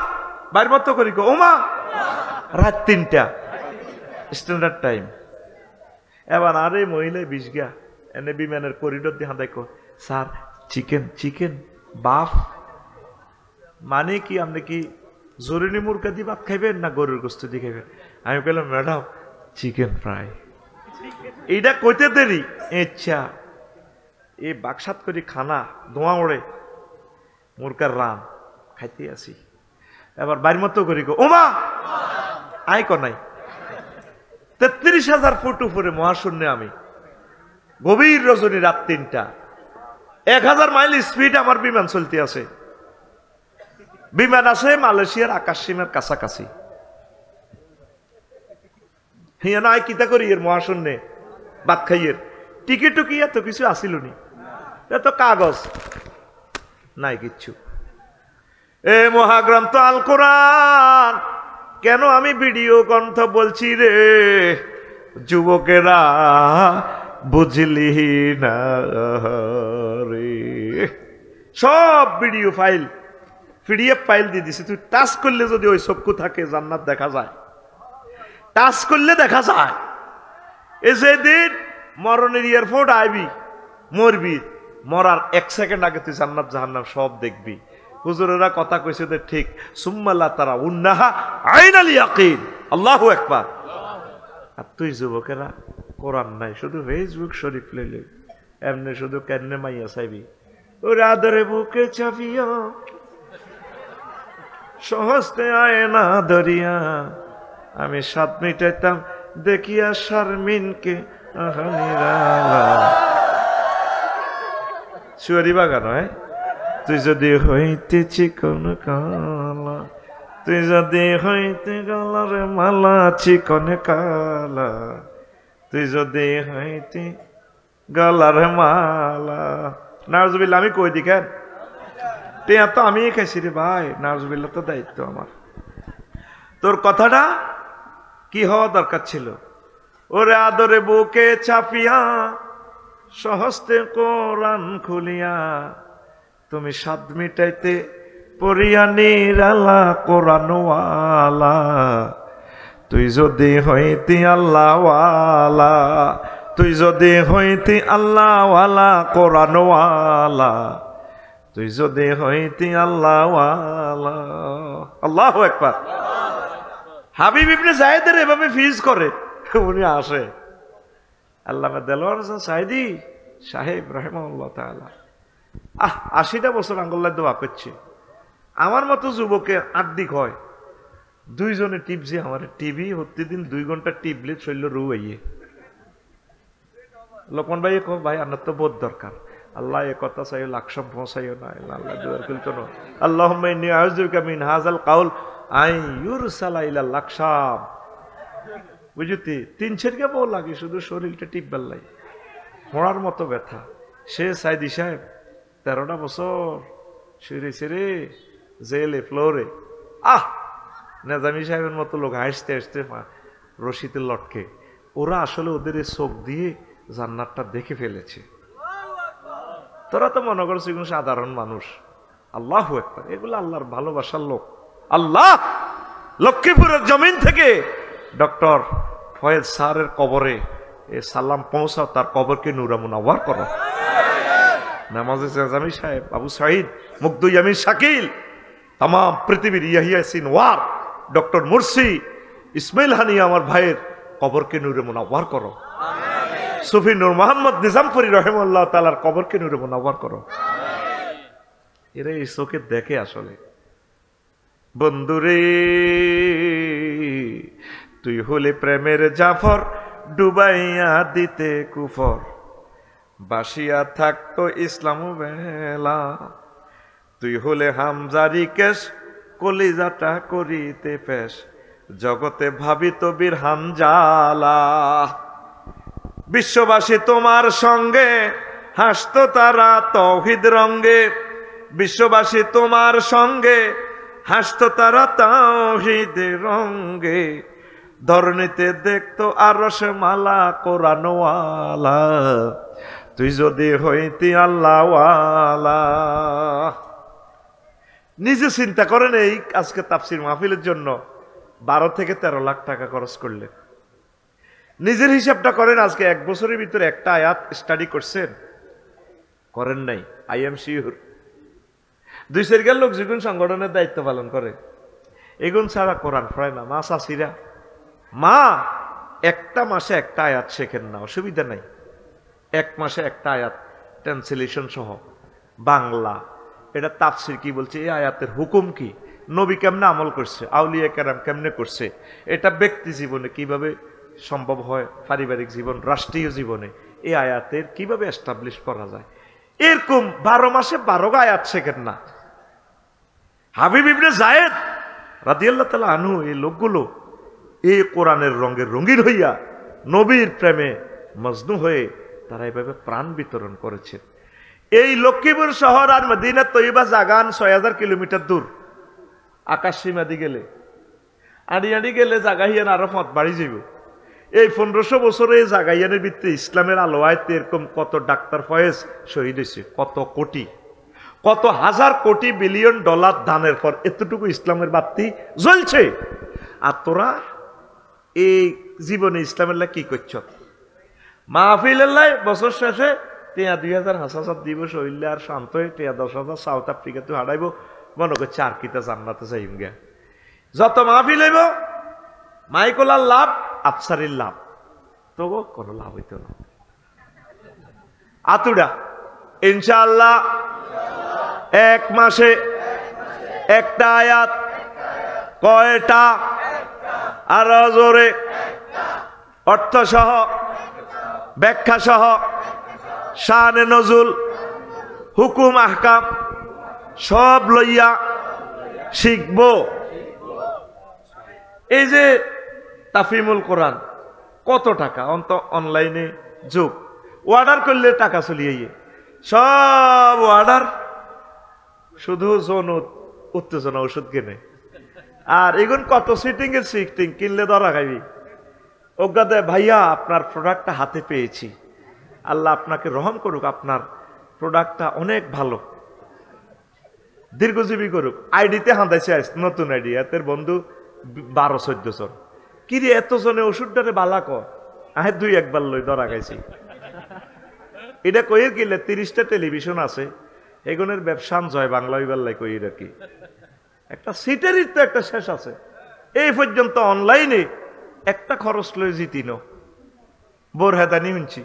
Speaker 1: বাইর মতো করি গো, ওমা রাত 3টা স্ট্যান্ডার্ড টাইম। এবার আরে মহিলায় 20 গা এনে বিমানের করিডোর দিয়ে হাঁদাই কো, স্যার চিকেন বাফ। মানে কি আপনি কি জরুরি মুরগা দিয়ে ভাত খাইবেন না গরুর গোস্ত দিয়ে খাইবেন? আমি বললাম ম্যাডাম চিকেন ফ্রাই। এইটা কইতে দেরি, ইচ্ছা এই বাকসাত করি খানা ধোঁয়া ওড়ে, মুরগার রান খাইতে আসি। এবার বাড়ির মতো করি গো, ওমা আই নাই 33,000 ফুট উপরে মহাশূন্যে আমি, গভীর রজনী, রাত 3টা, 1000 মাইল স্পিড আমার বিমান চলতে আছে। বিমান আছে মালয়েশিয়ার আকাশ সীমার কাছাকাছি। হিয়া নাই কিতা করি এর মহাশূন্যে ভাত খাইয়ের টিকিট টুকি এত কিছু আসিল নি, এত কাগজ নাই কিচ্ছু। এ মহাগ্রন্থ আল কোরআন, কেন আমি ভিডিও গ্রন্থ বলছি রে যুবকেরা, বুঝলি না রে? সব ভিডিও ফাইল পিডিএফ ফাইল দিয়ে দিছে, তুই টাচ করলে যদি ওই চক্ষু থাকে জান্নাত দেখা যায়, টাচ করলে দেখা যায়। এ যেদিন মরণের এয়ারপোর্ট আইবি, মরবি, মরার 1 সেকেন্ড আগে তুই জান্নাত জাহান্নাম সব দেখবি। হুজুরেরা কথা কইছে যে ঠিক, সুম্মাল্লাহ তারা উন্নাহা আইনাল ইয়াকিন, আল্লাহু আকবার। আর তুই যুবকেরা কোরআন নাই, শুধু ফেসবুক শরীফ লইলে এমনি শুধু কেন্নে মাইয়া চাইবি, ওর আদরে বুকে চাপিয়া সহজতে আয় না দরিয়া, আমি 7 মিটাইতাম দেখিয়া শারমিনকে সুয়ারি বাগান হয়। তুই যদি হইতে চিকন কালা, তুই যদি হইতে গলার মালা চিকন কালা, তুই যদি হইতে গলার মালা। নাউজুবিল্লাহ, আমি কই দি কেন টিয়া তো আমি খাইছি রে ভাই, নাউজুবিল্লাহ, তো দায়িত্ব আমার। তোর কথাটা কি হওয়া দরকার ছিল? ওরে আদরে বুকে চাপিয়া সহস্তে কোরআন খুলিয়া তুমি স্বাদ মিটাইতে পড়িয়া নিরালা কোরআনওয়ালা। তুই যদি হইতি আল্লাহওয়ালা, তুই যদি হইতি আল্লাহওয়ালা কোরআনওয়ালা, তুই যদি হইতি আল্লাহওয়ালা। আল্লাহু আকবার। হাবিব ইবনে যায়েদের এভাবে ফিজ করে, উনি আসে। আল্লামা দেলোয়ার হোসেন সাইদি সাহেব রাহিমাহুল্লাহ তাআলা 80টা বছর আঙ্গুল্লাহ দোয়া করছে। আমার মতো যুবকের আর্দিক হয়, দুইজনে টিপছে আমার টিভি, প্রতিদিন 2 ঘন্টা টিপলে শৈল রু আইয়ে। লোকমান ভাই কো ভাই আপনার তো বোধ দরকার, আল্লাহ এ কথা চাইও লাকসম পৌঁছাইও না, আল্লাহ দুয়ার খুলতো না। আল্লাহুম্মা ইন্নী আউযুবিকা মিন হাযাল কাউল আই ইউরসালা ইলা লাকসাম। বুঝতি 3-4 বউ লাগে শুধু শরীরটা টিপবার লাই, মরার মতো ব্যথা। সে সাইদি সাহেব 13টা বছর শুয়েছে রে জেলে ফ্লোরে। নেজামি সাহেবের মতো লোক হাসতে হাসতে রশিতে লটকে। ওরা আসলে ওদের চোখ দিয়ে জান্নাতটা দেখে ফেলেছে। তোরা তো মনে করছিস এগুলো সাধারণ মানুষ। আল্লাহু আকবার, এগুলো আল্লাহর ভালোবাসার লোক। আল্লাহ লক্ষ্মীপুরের জমিন থেকে ডক্টর ফয়েজ স্যারের কবরে এ সালাম পৌঁছাও, তার কবরকে নূরে মুনাওয়ার করো। নামাজে নেজামি সাহেব, আবু সাঈদ, মুগ্ধু ইয়ামিন শাকিল, তাম পৃথিবীর Yahya Sinwar, doctor Morsi, Ismail Haniyeh আমার ভাইয়ের কবরকে নূরে মুনাওয়ার করো। সুফি নূর মোহাম্মদ নিজামপুরি রহিমাহুল্লাহ তাআলার কবরকে নূরে মুনাওয়ার করো। এরা এই চোখে দেখে আসলে। বন্ধুরে তুই হলে প্রেমের জাফর, ডুবাইয়া দিতে কুফর, বাসিয়া থাকতো ইসলাম বেলা। তুই হলে হামজারি কেশ, কলিজাটা করিতে পেশ, জগতে ভাবিত বীর হানজালা। বিশ্ববাসী তোমার সঙ্গে হাসতো তারা তৌহিদ রঙ্গে, বিশ্ববাসী তোমার সঙ্গে হাসতো তারা তাওহীদ রঙ্গে। ধরণীতে দেখতো আরশ মালা কোরআনওয়ালা, তুই যদি হইতি আল্লাহওয়ালা। নিজে চিন্তা করেন, এই আজকে তাফসির মাহফিলের জন্য 12 থেকে 13 লাখ টাকা খরচ করলেন। নিজের হিসাবটা করেন, আজকে 1 বছরের ভিতরে একটা আয়াত স্টাডি করছেন? করেন নাই। আই এম শিওর 2-4 লোক যেগুন সংগঠনের দায়িত্ব পালন করে, এগুন ছাড়া কোরআন পড়ে না। মা চাষিরা, মা একটা মাসে একটা আয়াত শেখেন না, অসুবিধা নাই। 1 মাসে একটা আয়াত ট্রান্সলেশন সহ বাংলা, এটা তাফসির কি বলছে, এই আয়াতের হুকুম কি, নবী কেমনে আমল করছে, আউলিয়া কেরাম কেমনে করছে, এটা ব্যক্তি জীবনে কিভাবে সম্ভব হয়, পারিবারিক জীবন, রাষ্ট্রীয় জীবনে এই আয়াতের কিভাবে এস্টাবলিশ করা যায়, এরকম 12 মাসে 12 আয়াত শেখেন না। হাবিব ইবনে যায়েদ রাদিয়াল্লাহু তাআলা আনহু, এই লোকগুলো এই কোরআনের রঙে রঙিন হইয়া নবীর প্রেমে মজনু হয়ে তারা এভাবে প্রাণ বিতরণ করেছেন। এই লক্ষ্মীপুর শহর আর মদিনা তৈবা জাগান 6000 কিলোমিটার দূর। আকাশ সীমা দি গেলে আড়ি গেলে জাগাইয়ান আরো পথ বাড়ি যাইব। এই 1500 বছরে এই জাগাইয়ানের ভিত্তি ইসলামের আলোয় এরকম কত ডাক্তার ফয়েজ শহীদ হয়েছে, কত কোটি, কত হাজার কোটি বিলিয়ন ডলার দানের পর এতটুকু ইসলামের বাতি জ্বলছে। আর তোরা এই জীবনে ইসলামের লাই কি করছ? মাহফিলের লাই বছর শেষে 2000 হাজার দিবস হইলে আর শান্ত হয়ে 10,000 সাউথ আফ্রিকাতে হারাইব, মনে করছে আর কিতা জান্নাতে যাইম গে। যত মাহফিল হইব মাইকোলার লাভ, আফসারির লাভ, তবু কোনো লাভ হইত না। আতুডা ইনশাআল্লাহ 1 মাসে একটা আয়াত, কয়টা? আরো জোরে, অর্থ সহ, ব্যাখ্যা সহ, শানে নজুল, হুকুম আহকাম সব লইয়া শিখব। এই যে তাফিমুল কোরআন, কত টাকা, অনলাইনে যুগ, অর্ডার করলে টাকা চলিয়ে সব অর্ডার শুধু যৌন উত্তেজনা ওষুধ কিনে। আর এগুন কত সিটিং এর সিটিং কিনলে ধরা খাইবি। অজ্ঞা দেয় ভাইয়া আপনার প্রোডাক্টটা হাতে পেয়েছি, আল্লাহ আপনাকে রহম করুক, আপনার প্রোডাক্টটা অনেক ভালো, দীর্ঘজীবী করুক। আইডিতে হাঁদাইছে নতুন আইডি, এতের বন্ধু 12-14 জন। কিরে এত জনে ওষুধটারে বালা কর, আহে 2-1 বার লই ধরা খাইছি। এটা কইর গেলে 30টা টেলিভিশন আছে, এগুনের ব্যবসা জয় বাংলা হইবার লাই কইর আর কি। একটা সিটেরই তো একটা শেষ আছে। এই পর্যন্ত অনলাইনে একটা খরচ লই জিতিন বোর হেদানি শুনছি।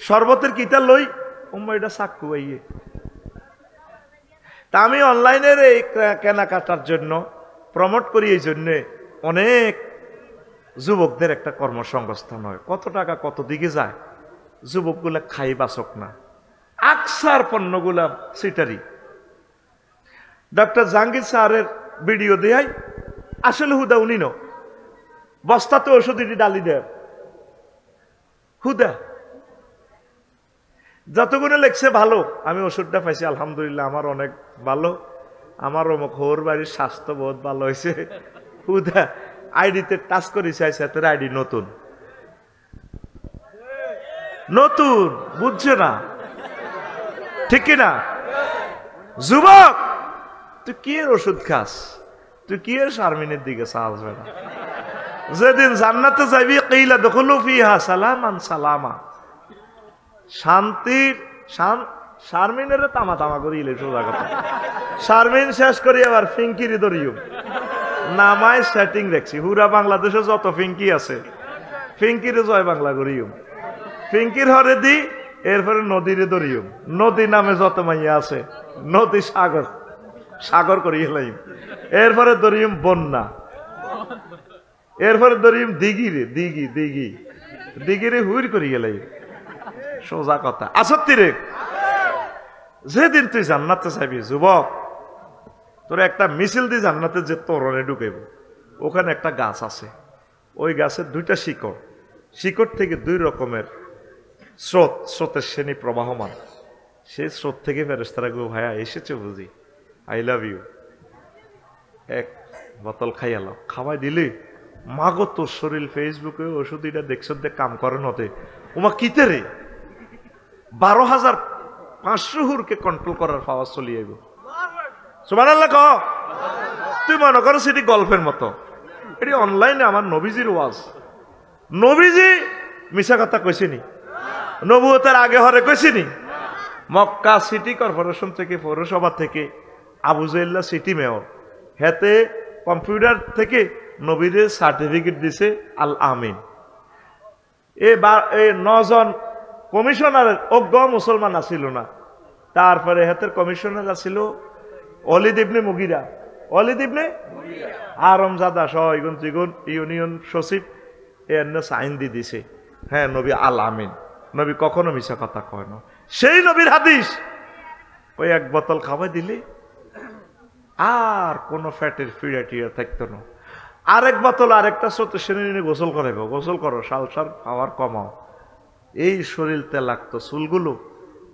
Speaker 1: শরবতের কিতা লই উম্মা এটা চাক্কু আইয়ে। তা আমি অনলাইনের এই কেনাকাটার জন্য প্রমোট করি, এই জন্যে অনেক যুবকদের একটা কর্মসংস্থান হয়। কত টাকা কত দিকে যায়, যুবকগুলা খাই বাসক না, আকসার পণ্যগুলা সিটারি। ডক্টর জাহাঙ্গীর স্যারের ভিডিও দেয়, আসলে হুদা উনি ন বস্তাতে ওষুধ ডালি দেয় হুদা। যতগুলো লেখছে ভালো, আমি ওষুধটা পাইছি আলহামদুলিল্লাহ, আমার অনেক ভালো, আমার অমুক হোর বাড়ির স্বাস্থ্য বহুত ভালো হয়েছে। হুদা আইডিতে টাচ করেছে, তোর আইডি নতুন নতুন, বুঝছে না ঠিক কিনা? যুবক তুই কি এর ওষুধ খাস, তুই কি এর শারমিনের দিকে চাস বেড়া? যেদিন জান্নাতে যাবি কিলা দখলু ফিহা সালামান সালামা, শান্তির শারমিনের তামা তামা করিলে সোজা কথা। শারমিন শেষ করি আবার ফিঙ্কিরি দরিয়ম নামায় সেটিং দেখছি। পুরা বাংলাদেশে যত ফিঙ্কি আছে ফিঙ্কিরে জয় বাংলা করিয়ম, ফিঙ্কির হরে দি, এরপরে নদীরে দরিয়ম, নদী নামে যত মাইয়া আছে নদী সাগর সাগর করিয়ে লাইম, এরপরে দরিয়ম বন্যা, এরপরে দরিয়ম দিঘিরে দিঘি দিঘি দিঘিরে হুইর করিয়ে লাইম। সোজা কথা আসত্তি রে। যেদিন তুই জান্নাতে চাইবি যুবক, তোর একটা মিছিল দিয়ে জান্নাতে যে তোরণে ঢুকাইব, ওখানে একটা গাছ আছে, ওই গাছের 2টা শিকড়, শিকড় থেকে 2 রকমের স্রোত, স্রোতের শ্রেণী প্রবাহমান। সেই স্রোত থেকে ফেরেশতারা গো ভাইয়া এসেছে বুঝি, আই লাভ ইউ, এক বোতল খাইয়ালো, খাওয়াই দিলি মাগো তোর শরীর ফেসবুকে ওষুধ এটা দেখছ দেখ কাম করে নতে, ওমা কিতে রে 12,500 হুরকে কন্ট্রোল করার পাওয়ার চলিয়ে আইব। সুবহানাল্লাহ ক। তুই মনে করো সেটি গল্পের মতো, এটি অনলাইনে আমার নবীজির ওয়াজ। নবীজি মিশা কথা কইছিনি, নবুয়তের আগে হরে কইছিনি। মক্কা সিটি কর্পোরেশন থেকে, পৌরসভা থেকে আবু জাইল্লা সিটি মেয়র, হেতে কম্পিউটার থেকে নবীদের সার্টিফিকেট দিছে আল আমিন। এই 9 জন কমিশনারের অজ্ঞ মুসলমান আসিল না। তারপরে হেতের কমিশনার আসিল অলিদ ইবনে মুগিরা, অলিদ ইবনে আরমজাদা সহ ইগুন তিগুন ইউনিয়ন সচিব এর সাইন দিয়ে দিছে, হ্যাঁ নবী আল আমিন। নবী কখনো মিশা কথা কয় না, সেই নবীর হাদিস। ওই 1 বোতল খাওয়াই দিলে আর কোনো ফ্যাটের ফিড়া টিড়া থাকতো না। আরেক বোতল আরেকটা স্রোত শ্রেণী গোসল করাইব, গোসল করো, সালসার খাওয়ার কমাও, এই শরীর তেল লাগতো, চুলগুলো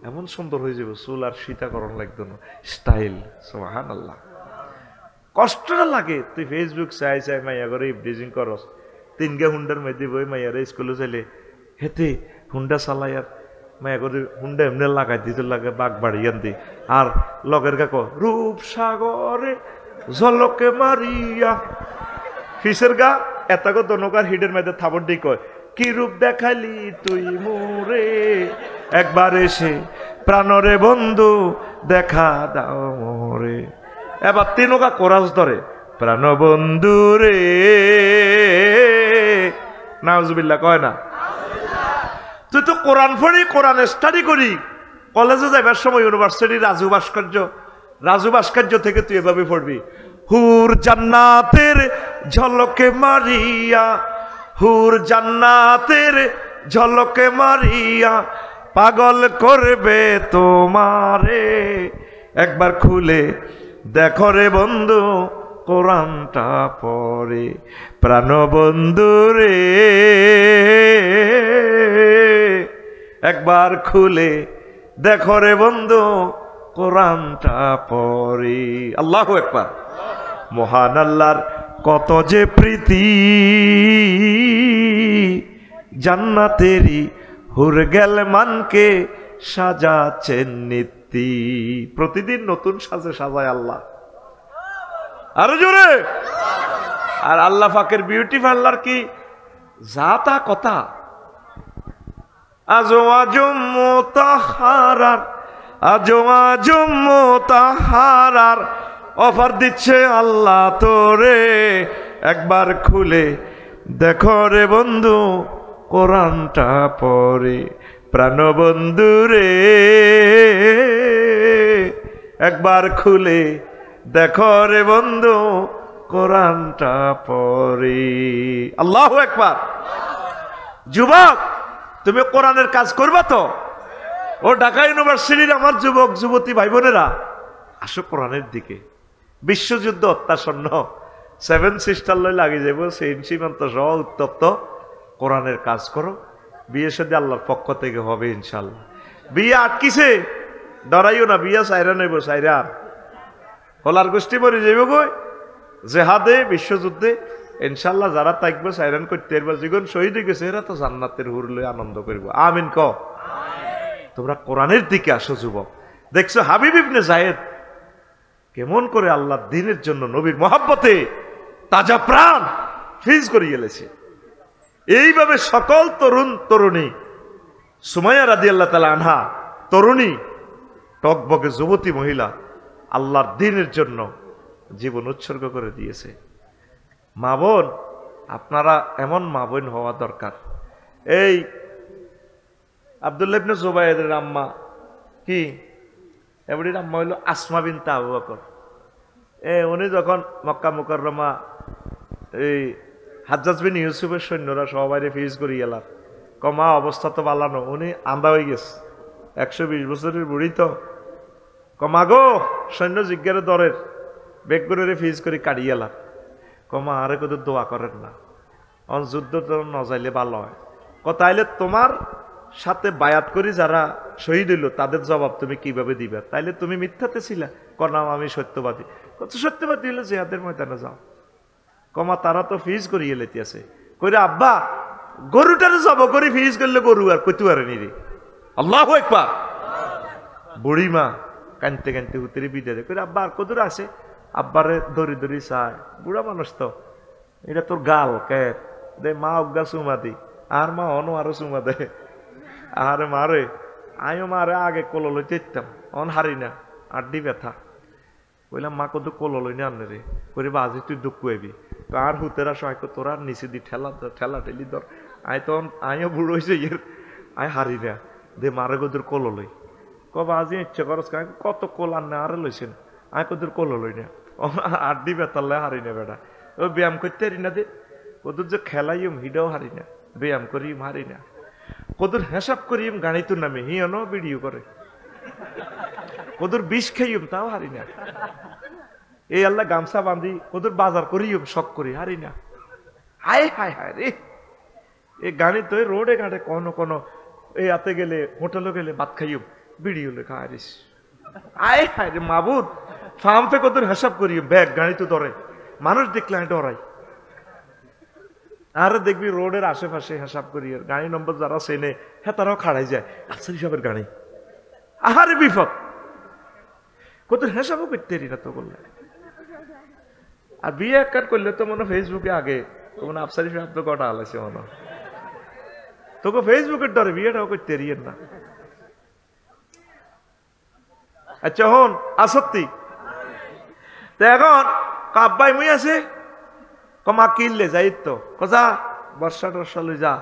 Speaker 1: এমন সুন্দর হয়ে যাবে, চুল আর সীতাকরণ লাগতো না, স্টাইল। সুবহানাল্লাহ। কষ্টটা লাগে, তুই ফেসবুক চাই চাই মাইয়া করে ইভডিজিং করস, 3 গে হুন্ডার মধ্যে বই মাইয়ারে স্কুলে চাইলে হেতে হুন্ডা চালাই, আর মাইয়া করে হুন্ডা এমনি লাগাই দিতে লাগে বাঘ বাড়িয়ান দি, আর লগের কাক রূপসাগরে ঝলকে মারিয়া ফিসের গা এতাগো দনকার হিডের মধ্যে থাবর দি কয়, কি রূপ দেখালি তুই মোরে, একবার এসে প্রাণরে বন্ধু দেখা দাও মোরে। এবার 3 কোরাস ধরে, প্রাণ বন্ধু রে, নাউজুবিল্লাহ কয় না। তুই তো কোরআন পড়ি, কোরআন স্টাডি করি, কলেজে যাইবার সময় ইউনিভার্সিটি রাজু ভাস্কর্য থেকে তুই এভাবে পড়বি, হুর জান্নাতের ঝলকে মারিয়া, হুর জান্নাতের ঝলকে মারিয়া পাগল করবে তোমারে, একবার খুলে দেখো রে বন্ধু কোরআনটা পড়ে, প্রাণ বন্ধু রে, একবার খুলে দেখো রে বন্ধু কোরআনটা পড়ে। আল্লাহু আকবার। মহান আল্লাহর কত যে প্রীতি, জান্নাতেরই হুরগেল মানকে সাজাচ্ছেন নীতি। প্রতিদিন নতুন সাজে সাজায় আল্লাহ, আরো জোরে। আর আল্লাহ পাকের বিউটি পার্লার কি জাতা কথা। আজওয়াজুম মুতাহহারার, আজওয়াজুম মুতাহহারার অফার দিচ্ছে আল্লাহ তোরে। একবার খুলে দেখো রে বন্ধু, কোরআনটা পড়ে। প্রাণবন্ধু রে, একবার খুলে দেখো রে বন্ধু, কোরআনটা পড়ে। আল্লাহু আকবার। যুবক, তুমি কোরআনের কাজ করবা তো? ও ঢাকা ইউনিভার্সিটির আমার যুবক যুবতী ভাই বোনেরা, আসো কোরআনের দিকে। বিশ্বযুদ্ধ অত্যাসন্ন, 7 সিস্টার লই লাগে যাবো, সেই সীমান্ত সহ উত্তপ্ত। কোরআনের কাজ করো, বিয়ে সাথে আল্লাহর পক্ষ থেকে হবে ইনশাল্লাহ। বিয়ে আটকিছে, ডরাইও না, বিয়ে সাইরা নেব, সাইরা হলার গোষ্ঠী মরে যাইব গই জেহাদে, বিশ্বযুদ্ধে ইনশাল্লাহ। যারা থাকবো সাইরান করতে পারবো, জীবন শহীদ হয়ে গেছে, এরা তো জান্নাতের হুর লই আনন্দ করব। আমিন ক। তোমরা কোরআনের দিকে আসো যুবক। দেখছো হাবিব ইবনে যায়েদ কেমন করে আল্লাহর দ্বীনের জন্য নবীর মহাব্বতে তাজা প্রাণ ফিজ করে গেলেছে। এইভাবে সকল তরুণ তরুণী, সুমাইয়া রাদিয়াল্লাহু তাআলা আনহা তরুণী, টকবকে যুবতী মহিলা আল্লাহর দ্বীনের জন্য জীবন উৎসর্গ করে দিয়েছে। মা বোন, আপনারা এমন মা বোন হওয়া দরকার। এই আব্দুল্লাহ ইবনে জুবাইরের আম্মা কি, এবারে আম্মা হইল আসমা বিনতে আবু বকর। উনি যখন মক্কা মুকাররমা এই হাজ্জাজ বিন ইউসুফের সৈন্যরা সবাই ফিজ করি গেলাম, কমা অবস্থা তো বালানো, উনি আন্দা হয়ে গেছে, 120 বছরের বুড়ি তো। কমা গো, সৈন্য জিজ্ঞারে দরের বেগ করে ফিজ করে কাটি গেলাম। কমা আরে কত দোয়া করেন না, যুদ্ধ তো নজাইলে ভালো হয়। তাইলে তোমার সাথে বায়াত করি যারা শহীদ হইল, তাদের জবাব তুমি কিভাবে দিবে? তাইলে তুমি মিথ্যাতে ছিলা? কনাম আমি সত্যবাদী। কত সত্যবাদী হলে জিহাদের ময়দানে যাও। কমা তারা তো ফিজ করিয়ে লেতিছে, কইরে আব্বা গরুটার জব করে ফিজ করলে গরু আর কইতে পারেনি রে। আল্লাহু আকবার। বুড়িমা কানতে কানতে হুতেরি বিদায় কইরে আব্বা আর কদুর আছে? আব্বারে দড়ি দড়ি চায়, বুড়া মানুষ তো, এটা তোর গাল কে দে, মা অজ্ঞা চুমা দি, আর মা অন আরো চুমা দে। আরে মারে, আমিও মারে আগে কোলো লইতে ইতাম, অন হারি না, আড্ডি ব্যথা। কইলাম মা কত কোলো লই না আনে রে, কইরে বাজি তুই দুঃখ হইবি। আর হুতেরা সহায় তোরা নিচে দি ঠেলা ঠেলা ঠেলি ধর। আই তখন আমিও বুড়ো হয়েছে, আই হারি না, দে মারে কদুর কোলো লই। কবা আজি ইচ্ছে করস, কত কোল আনে আরে লইছেন, আই কদুর কোলো লই না, আড্ডি ব্যথালে হারি না বেটা। ও ব্যায়াম করতে হারি না দে, কদুর যে খেলাইম হিডাও হারি না, ব্যায়াম করিম হারি না, কদুর হিসাব করিম গাড়িতুর নামে হিয়নো ভিডিও করে, কদুর বিষ খাইম তাও হারি না। এই আল্লাহ গামছা বাঁধি কদুর বাজার করিম শখ করি, হারি না। হায় হায় হায় রে, এই গাড়ি তো রোডে ঘাটে কোনো কোনো এই হাতে গেলে হোটেলে গেলে ভাত খাইম ভিডিও লেখা হারিস। আয় হায় রে মাবুদ, ফার্মতে কদুর হিসাব করিম, ব্যাগ গাড়ি তো ধরে, মানুষ দেখলে আমি ডরাই। আর দেখবি রোডের আশেপাশে হিসাব করি, গাড়ি নম্বর যারা চেনে হ্যাঁ তারাও খাড়াই যায়, আচ্ছা হিসাবের গাড়ি, আহারে বিপদ, কত হিসাবও করতে পারি না তো বললে। আর বিয়ে এক কাট করলে তো মনে ফেসবুকে আগে তো মনে আফসারি সাহেব তো কটা আলাইছে মনে, তোকে ফেসবুকের ডরে বিয়েটাও করতে পারিয়েন না। আচ্ছা হন আসত্তি তো এখন কাব্বাই মুই আছে, কমা কিনলে যাই তো কজা বর্ষা টর্ষা লই যা,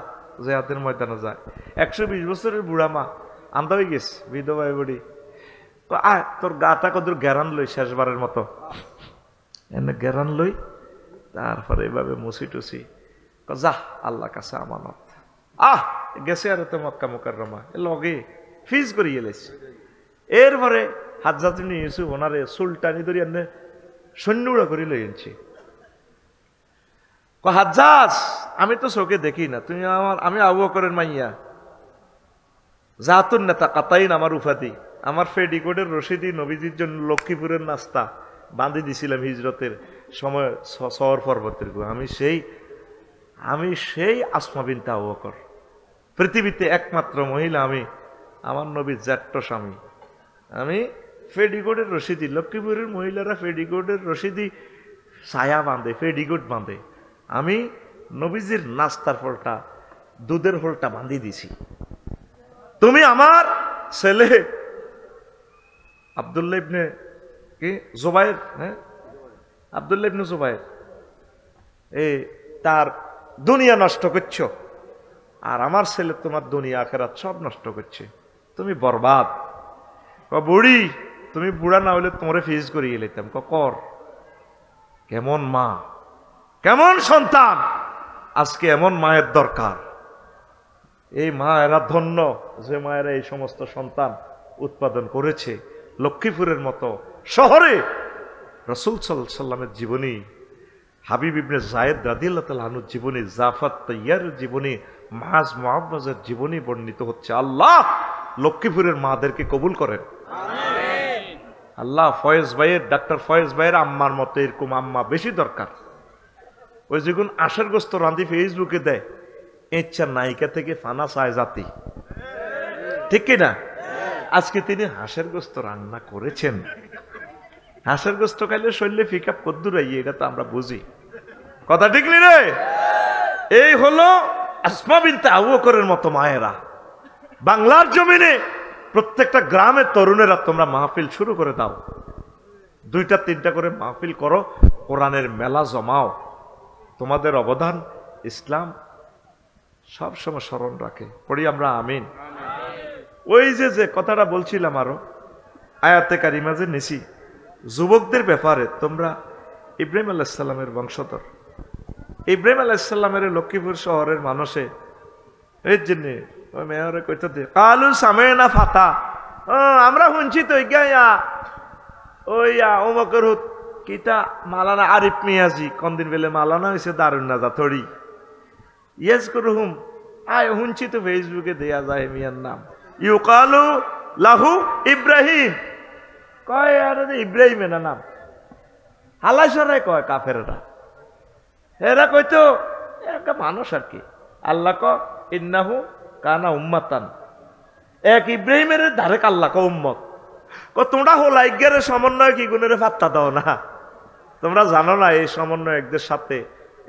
Speaker 1: যে হাতের ময়দানে যায়। 120 বছরের বুড়া মা আন্দা হয়ে গেছে, বিধবা বুড়ি। আয় তোর গাটা কদূর গ্যারান লই শেষবারের মতো, এনে গ্যারান লই, তারপরে এভাবে মুসি টুসি, যা আল্লাহ কাছে আমানত। গেছে আর তো মক্কা মুকাররমা লগে ফিজ করি গেলেছে। এরপরে হাজ্জাজ ইবনে ইউসুফ ওনারে সুলতানি ধরি এনে সৈন্যরা করে লই আনছি। হাজ্জাজ আমি তো চোখে দেখি না, তুমি আমি আবু বকরের মাইয়া, জাতুন নেতা কাতাইন আমার উপাধি, আমার ফেডিকোডের রশিদি নবীজির জন্য লক্ষ্মীপুরের নাস্তা বাঁধি দিছিলাম হিজরতের সময় সওয়ার পর্বতের গুহা। আমি সেই আসমা বিনতে আবু বকর, পৃথিবীতে একমাত্র মহিলা আমি, আমার নবীর জ্যাঠ্য স্বামী। আমি ফেডিকোডের রশিদি, লক্ষ্মীপুরের মহিলারা ফেডিকোডের রশিদি ছায়া বাঁধে, ফেডিকোড বাঁধে, আমি নবীজির নাস্তার ফলটা, দুধের ফলটা বাঁধি দিছি। তুমি আমার ছেলে আব্দুল্লাহ ইবনে কি জুবায়ের, হ্যাঁ আব্দুল্লাহ ইবনে জুবায়ের, তার দুনিয়া নষ্ট করছো, আর আমার ছেলে তোমার দুনিয়া আখেরাত সব নষ্ট করছে, তুমি বরবাদ। বুড়ি, তুমি বুড়া না হলে তোমারে ফিজ করিয়ে নিতাম। কর, কেমন মা, কেমন সন্তান, আজকে এমন মায়ের দরকার। এই মা এরা ধন্য যে মায়েরা এই সমস্ত সন্তান উৎপাদন করেছে। লক্ষ্মীপুরের মতো শহরে রাসূল সাল্লাল্লাহু আলাইহি সাল্লামের জীবনী, হাবিব ইবনে যায়েদ রাদিয়াল্লাহু তাআলা আনহুর জীবনী, জাফর তাইয়ারের জীবনী, মাজ মুআব্বাজের জীবনী বর্ণিত হচ্ছে। আল্লাহ লক্ষ্মীপুরের মাদেরকে কবুল করেন, আমিন। আল্লাহ ফয়েজ ভাইয়ের, ডাক্তার ফয়েজ ভাইয়ের আম্মার মতো এরকম আম্মা বেশি দরকার। ওই যেগুন আশার গোস্ত রাঁধি ফেসবুকে দেয়, ইচ্ছা নায়িকা থেকে ফানা চায় জাতি, ঠিক কিনা? আজকে তিনি হাঁসের গোস্ত রান্না করেছেন। হাঁসের গোস্ত খাইলে শরীরে ফিকাপ কদ্দুর আইয়ে, এটা তো আমরা বুঝি, কথা ঠিক নি রে? এই হলো আসমা বিনতে আবু বকরের মতো মায়েরা। বাংলার জমিনে প্রত্যেকটা গ্রামের তরুণেরা তোমরা মাহফিল শুরু করে দাও, 2-3টা করে মাহফিল করো, কোরআনের মেলা জমাও। তোমাদের অবদান ইসলাম সবসময় স্মরণ রাখে। পড়ি আমরা আমিন। ওই যে কথাটা বলছিলাম, আরো আয়াতে কারিমা যে নিছি যুবকদের ব্যাপারে, তোমরা ইব্রাহিম আলাইহিস সালামের বংশধর। ইব্রাহিম আলাইহিস সালামের লক্ষ্মীপুর শহরের মানুষে এই জন্যে ওই মেয়রে কইতে দে কালু সামেনা ফাতা, আমরা শুনছি তো ওমকর কিতা মালানা আরিফ মিয়াজি কোনদিন বেলে মালানা হয়েছে দারুন না যা থরি ইয়েস করুম আয় শুনছি তো ফেসবুকে দেয়া যায় মিয়ার নাম ইউকালু লাহু ইব্রাহিম, কয় আর ইব্রাহিমের নাম হালাসরাই কয় কাফেররা, এরা কইতো একটা মানুষ আর কি। আল্লাহ ক ইন্নাহু কানা উম্মাতান, এক ইব্রাহিমের ধারে আল্লাহ ক উম্মত। তোমরা হোলাইগের সমন্বয় কি গুণের ফাত্তা দাও না? তোমরা জানো না এই সমন্বয়কদের সাথে,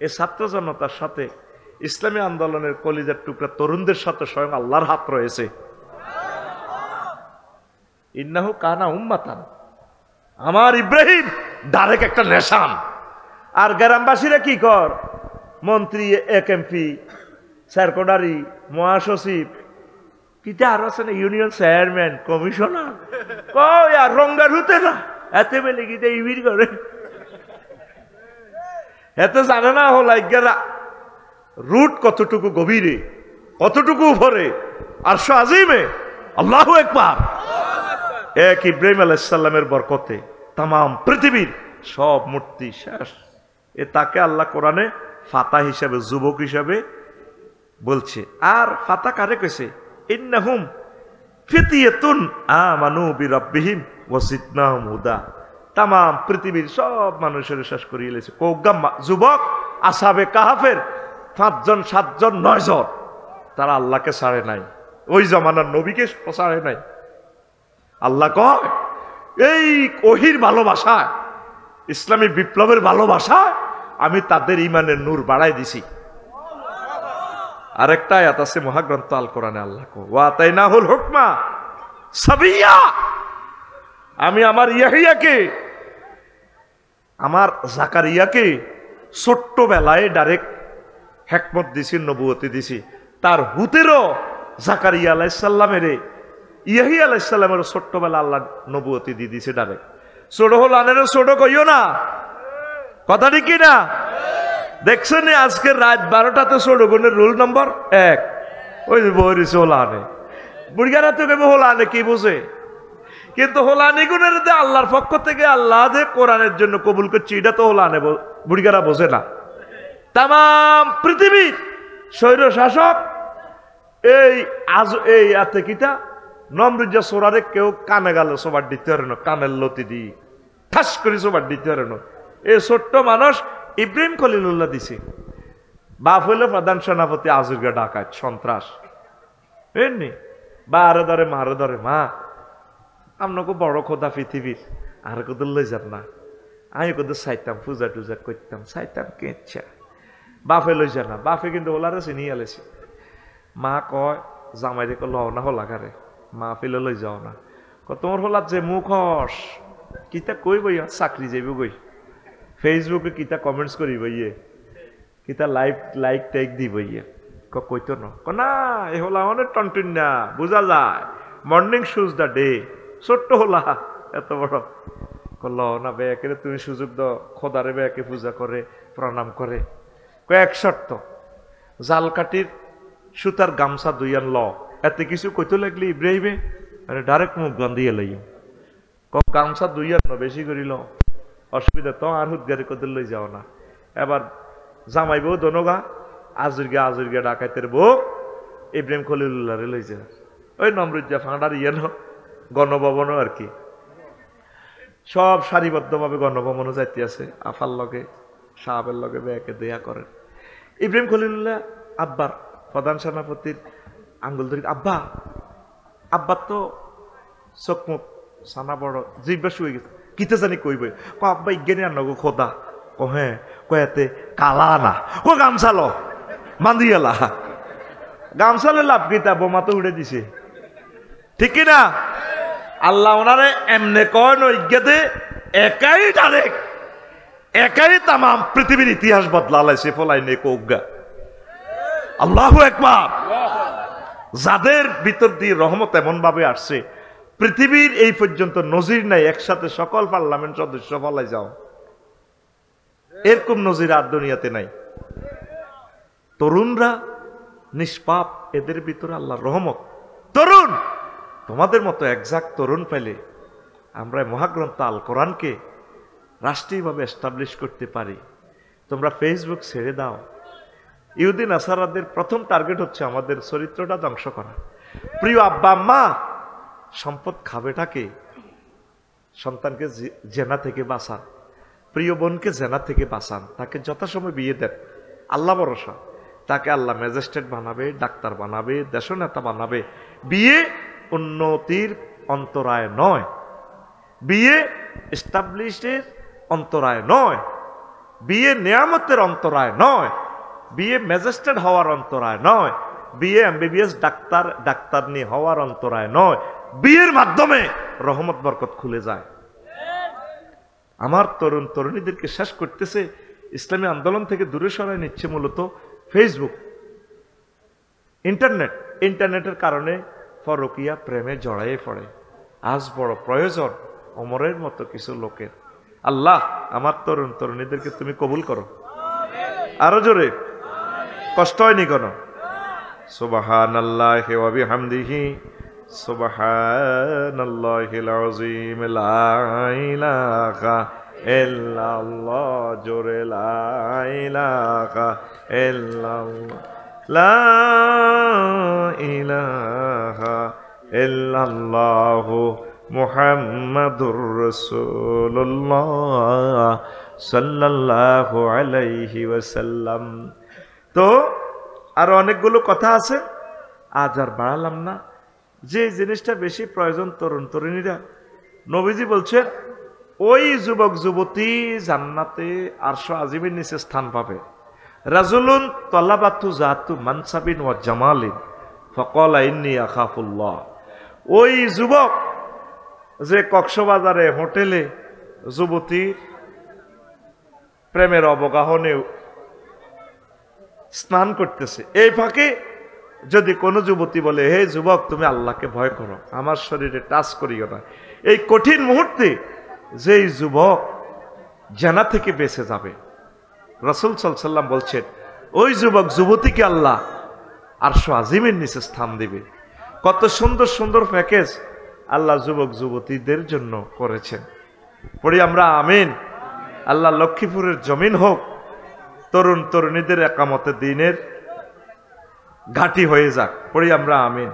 Speaker 1: এই ছাত্র জনতার সাথে, ইসলামী আন্দোলনের কলিজার টুকরা তরুণদের সাথে স্বয়ং আল্লাহর হাত রয়েছে। ইন্নাহু কানা উম্মাতান, আমার ইব্রাহিম ডাইরেক্ট একটা নেশান। আর গ্রামবাসীরা কি কর, মন্ত্রী, এক এমপি, সেক্রেটারি, মহাসচিব, কিটা আর আছে না, ইউনিয়ন চেয়ারম্যান, কমিশনার, কয় আর রঙ্গার হতে না এতে বেলে গিয়ে ইবির করে এতে জানে না হল রুট কতটুকু গভীরে, কতটুকু উপরে, আর আজিমে আল্লাহু আকবার। এক ইব্রাহিম আলাইহিস সালামের বরকতে তাম পৃথিবীর সব মূর্তি শেষ। এ তাকে আল্লাহ কোরআনে ফাতা হিসাবে, যুবক হিসাবে বলছে। আর ফাতা কারে কইছে? ইন্নাহুম ফিতিয়াতুন আমানু বিরাব্বিহিম ওয়া জিদনাহুম হুদা। তাম পৃথিবীর সব মানুষের শেষ করিয়ে লেছে। কৌগাম যুবক, আসহাবে কাহাফের 5 জন 7 জন 9 জন, তারা আল্লাহকে ছাড়ে নাই, ওই জমানার নবীকে ছাড়ে নাই। আল্লাহ কয় এই ওহির ভালোবাসা, ইসলামী বিপ্লবের ভালোবাসা, আমি তাদের ইমানের নূর বাড়াই দিছি। আরেকটা আয়াত আছে মহাগ্রন্থ আল কোরআনে, আল্লাহ কো ওয়া তাইনাহুল হুকমা সাবিয়া, আমি আমার ইয়াহিয়াকে, আমার জাকারিয়াকে ছোট্ট বেলায় ডাইরেক্ট হিকমত দিছি, নবুয়তি দিছি। তার হুতেরও জাকারিয়া আলাইহিস সালামের, ইয়াহিয়া আলাইহিস সালামের ছোট্টবেলা আল্লাহ নবুয়তি দিয়ে দিছে ডাইরেক্ট। ছোট হল আনেরও ছোট কইও না, কথা ঠিক না? দেখছেন আজকে রাত 12টাতে ছোট গুণের রোল নম্বর 1, ওই যে বহরিছে হোলা আনে, বুড়িগারা তো কেবল হোলা আনে কি বুঝে, কিন্তু হোলানি গুণের যে আল্লাহর পক্ষ থেকে আল্লাহ যে কোরআনের জন্য কবুল করছে, এটা তো হোলা আনে বুড়িগারা বোঝে না। তাম পৃথিবীর স্বৈর শাসক এই আজ এই আতে কিতা নমরুজ্জা সোরারে কেউ কানে গেল সবার দিতে পারে না, কানের লতি দি ঠাস করে সবার দিতে পারে না। এই ছোট্ট মানুষ ইব্রাহিম খলিলুল্লাহ দিছে। বাপ হইলে প্রধান সেনাপতি, আজুরগা ডাকাত সন্ত্রাস, বুঝলি? বা আরে ধরে মারে ধরে, মা আপনাকে বড় খোদা পৃথিবীর, আর কোথাও লই যান না, আমি কোথাও চাইতাম পূজা টুজা করতাম, চাইতাম কে ইচ্ছা, বাপে লই যা না। বাপে কিন্তু ওলারে চিনি আলেছে। মা কয় জামাই রেখে লও না হলা ঘরে, মা ফেলে লই যাও না। তোমার হলার যে মুখস কিতা কই বই, চাকরি যাইব গই, ফেসবুকে কিতা কমেন্টস করি বইয়ে, কিতা লাইক টাইক দি বইয়ে, কইতো না এ হলা অনেক টনটুন না, বোঝা যায় মর্নিং শুজ দ্য ডে, ছোট্ট হলা এত বড়। কল না বেয়াকে তুমি সুযোগ দাও, খোদারে বেয়াকে পূজা করে প্রণাম করে। কয়েক শর্ত, জাল কাটির সুতার গামছা দুইয়ান ল, এতে কিছু কইতে লাগলি ইব্রাহিমে ডাইরেক্ট মুখ বান্ধিয়ে লই, গামছা দুইয়ান বেশি করিল অসুবিধা তো, আর হুদগারি কদের লই যাও না। এবার জামাই বউ দনগা আজুরগা ডাকাইতের বউ ইব্রাহিম খলিলুল্লাহরে লই যা, ওই নমরুজ্জা ফাঁড়ার ইয়ে গণভবনও আর কি, সব সারিবদ্ধভাবে গণভবনও যাইতে আছে। আফার লগে সাহাবের লগে বেয়াকে দেয়া করেন। ইব্রাহিম খলিলুল্লাহ আব্বার প্রধান সেনাপতির আঙ্গুল ধরি, আব্বা আব্বার তো চোখ মুখ সানা বড়, জিব্বা শুয়ে গেছে, কিতে জানি কইবে। আব্বা ইজ্ঞানী আর নগো খোদা, হ্যাঁ কয়াতে কালা না, গামছা লো বান্ধিয়ালা, গামছা লো লাভ গীতা, বোমা তো উড়ে দিছে, ঠিক কিনা? আল্লাহ ওনারে এমনে কয় নইজ্ঞাতে একাই ডাইরেক্ট, একাই তামাম পৃথিবীর ইতিহাস বদলালাইছে ফলাই নে কৌগা। আল্লাহু আকবার। যাদের ভিতর দিয়ে রহমত এমন ভাবে আসছে, পৃথিবীর এই পর্যন্ত নজির নাই একসাথে সকল পার্লামেন্ট সদস্য ফলাই যাও, এরকম নজির আর দুনিয়াতে নাই। তরুণরা নিষ্পাপ, এদের ভিতরে আল্লাহর রহমত। তরুণ, তোমাদের মতো একজাক্ট তরুণ পেলে আমরা মহাগ্রন্থ আল কোরআনকে রাষ্ট্রীয়ভাবে এস্টাবলিশ করতে পারি। তোমরা ফেসবুক ছেড়ে দাও। ইহুদি নাসারাদের প্রথম টার্গেট হচ্ছে আমাদের চরিত্রটা ধ্বংস করা। প্রিয় আব্বা আম্মা, সম্পদ খাবেটাকে, সন্তানকে জেনা থেকে বাঁচান, প্রিয় বোনকে জেনা থেকে বাঁচান, তাকে যথাসময় বিয়ে দেন, আল্লাহ ভরসা। তাকে আল্লাহ ম্যাজিস্ট্রেট বানাবে, ডাক্তার বানাবে, দেশনেতা বানাবে। বিয়ে উন্নতির অন্তরায় নয়, বিয়ে এস্টাবলিশের অন্তরায় নয়, বিয়ে নিয়ামতের অন্তরায় নয়, বিয়ে ম্যাজিস্ট্রেট হওয়ার অন্তরায় নয়, বিয়ে এমবিবিএস ডাক্তারনি হওয়ার অন্তরায় নয়। বিয়ের মাধ্যমে রহমত বরকত খুলে যায়। আমার তরুণ তরুণীদেরকে শেষ করতেছে, ইসলামী আন্দোলন থেকে দূরে সরাই নিচ্ছে মূলত ফেসবুক, ইন্টারনেটের কারণে পরকীয়া প্রেমে জড়াইয়ে পড়ে। আজ বড় প্রয়োজন ওমরের মতো কিছু লোকের। আল্লাহ আমার তরুণ তরুণীদেরকে তুমি কবুল করো। আরো জোরে, কষ্ট হয়নি কেন? সুবহানাল্লাহি ওয়া বিহামদিহি সুবহানাল্লাহিল আযীম, লা ইলাহা ইল্লাল্লাহ, জোরে লা ইলাহা ইল্লাল্লাহ, লা ইলাহা ইল্লাল্লাহু মুহাম্মাদুর রাসূলুল্লাহ সাল্লাল্লাহু আলাইহি ওয়াসাল্লাম। তো আরো অনেকগুলো কথা আছে, আজ আর বাড়ালাম না। যে জিনিসটা বেশি প্রয়োজন তরুণ তরুণীরা, নবীজি বলছেন ওই যুবক যুবতী জান্নাতে আরশ আজিমের নিচে স্থান পাবে। রাজুলুন তলাবাতু জাতু মানসাবিন ওয়া জামালিন ফাকালা ইন্নী আখাফুল্লাহ। ওই যুবক যে কক্সবাজারে হোটেলে যুবতীর প্রেমের অবগাহনে স্নান করতেছে, এই ফাঁকে যদি কোনো যুবতী বলে, হে যুবক তুমি আল্লাহকে ভয় করো, আমার শরীরে টাচ করিও না, এই কঠিন মুহূর্তে যেই যুবক জানা থেকে বেঁচে যাবে, রাসূল সাল্লাল্লাহু আলাইহি ওয়াসাল্লাম বলছেন ওই যুবক যুবতীকে আল্লাহ আরশ আজিমের নিচে স্থান দিবে। কত সুন্দর সুন্দর প্যাকেজ আল্লাহ যুবক যুবতীদের জন্য করেছেন। পড়ি আমরা আমিন। আল্লাহ লক্ষ্মীপুরের জমিন হোক তরুণ তরুণীদের একামতে দ্বীনের ঘাঁটি হয়ে যাক। পড়ি আমরা আমিন।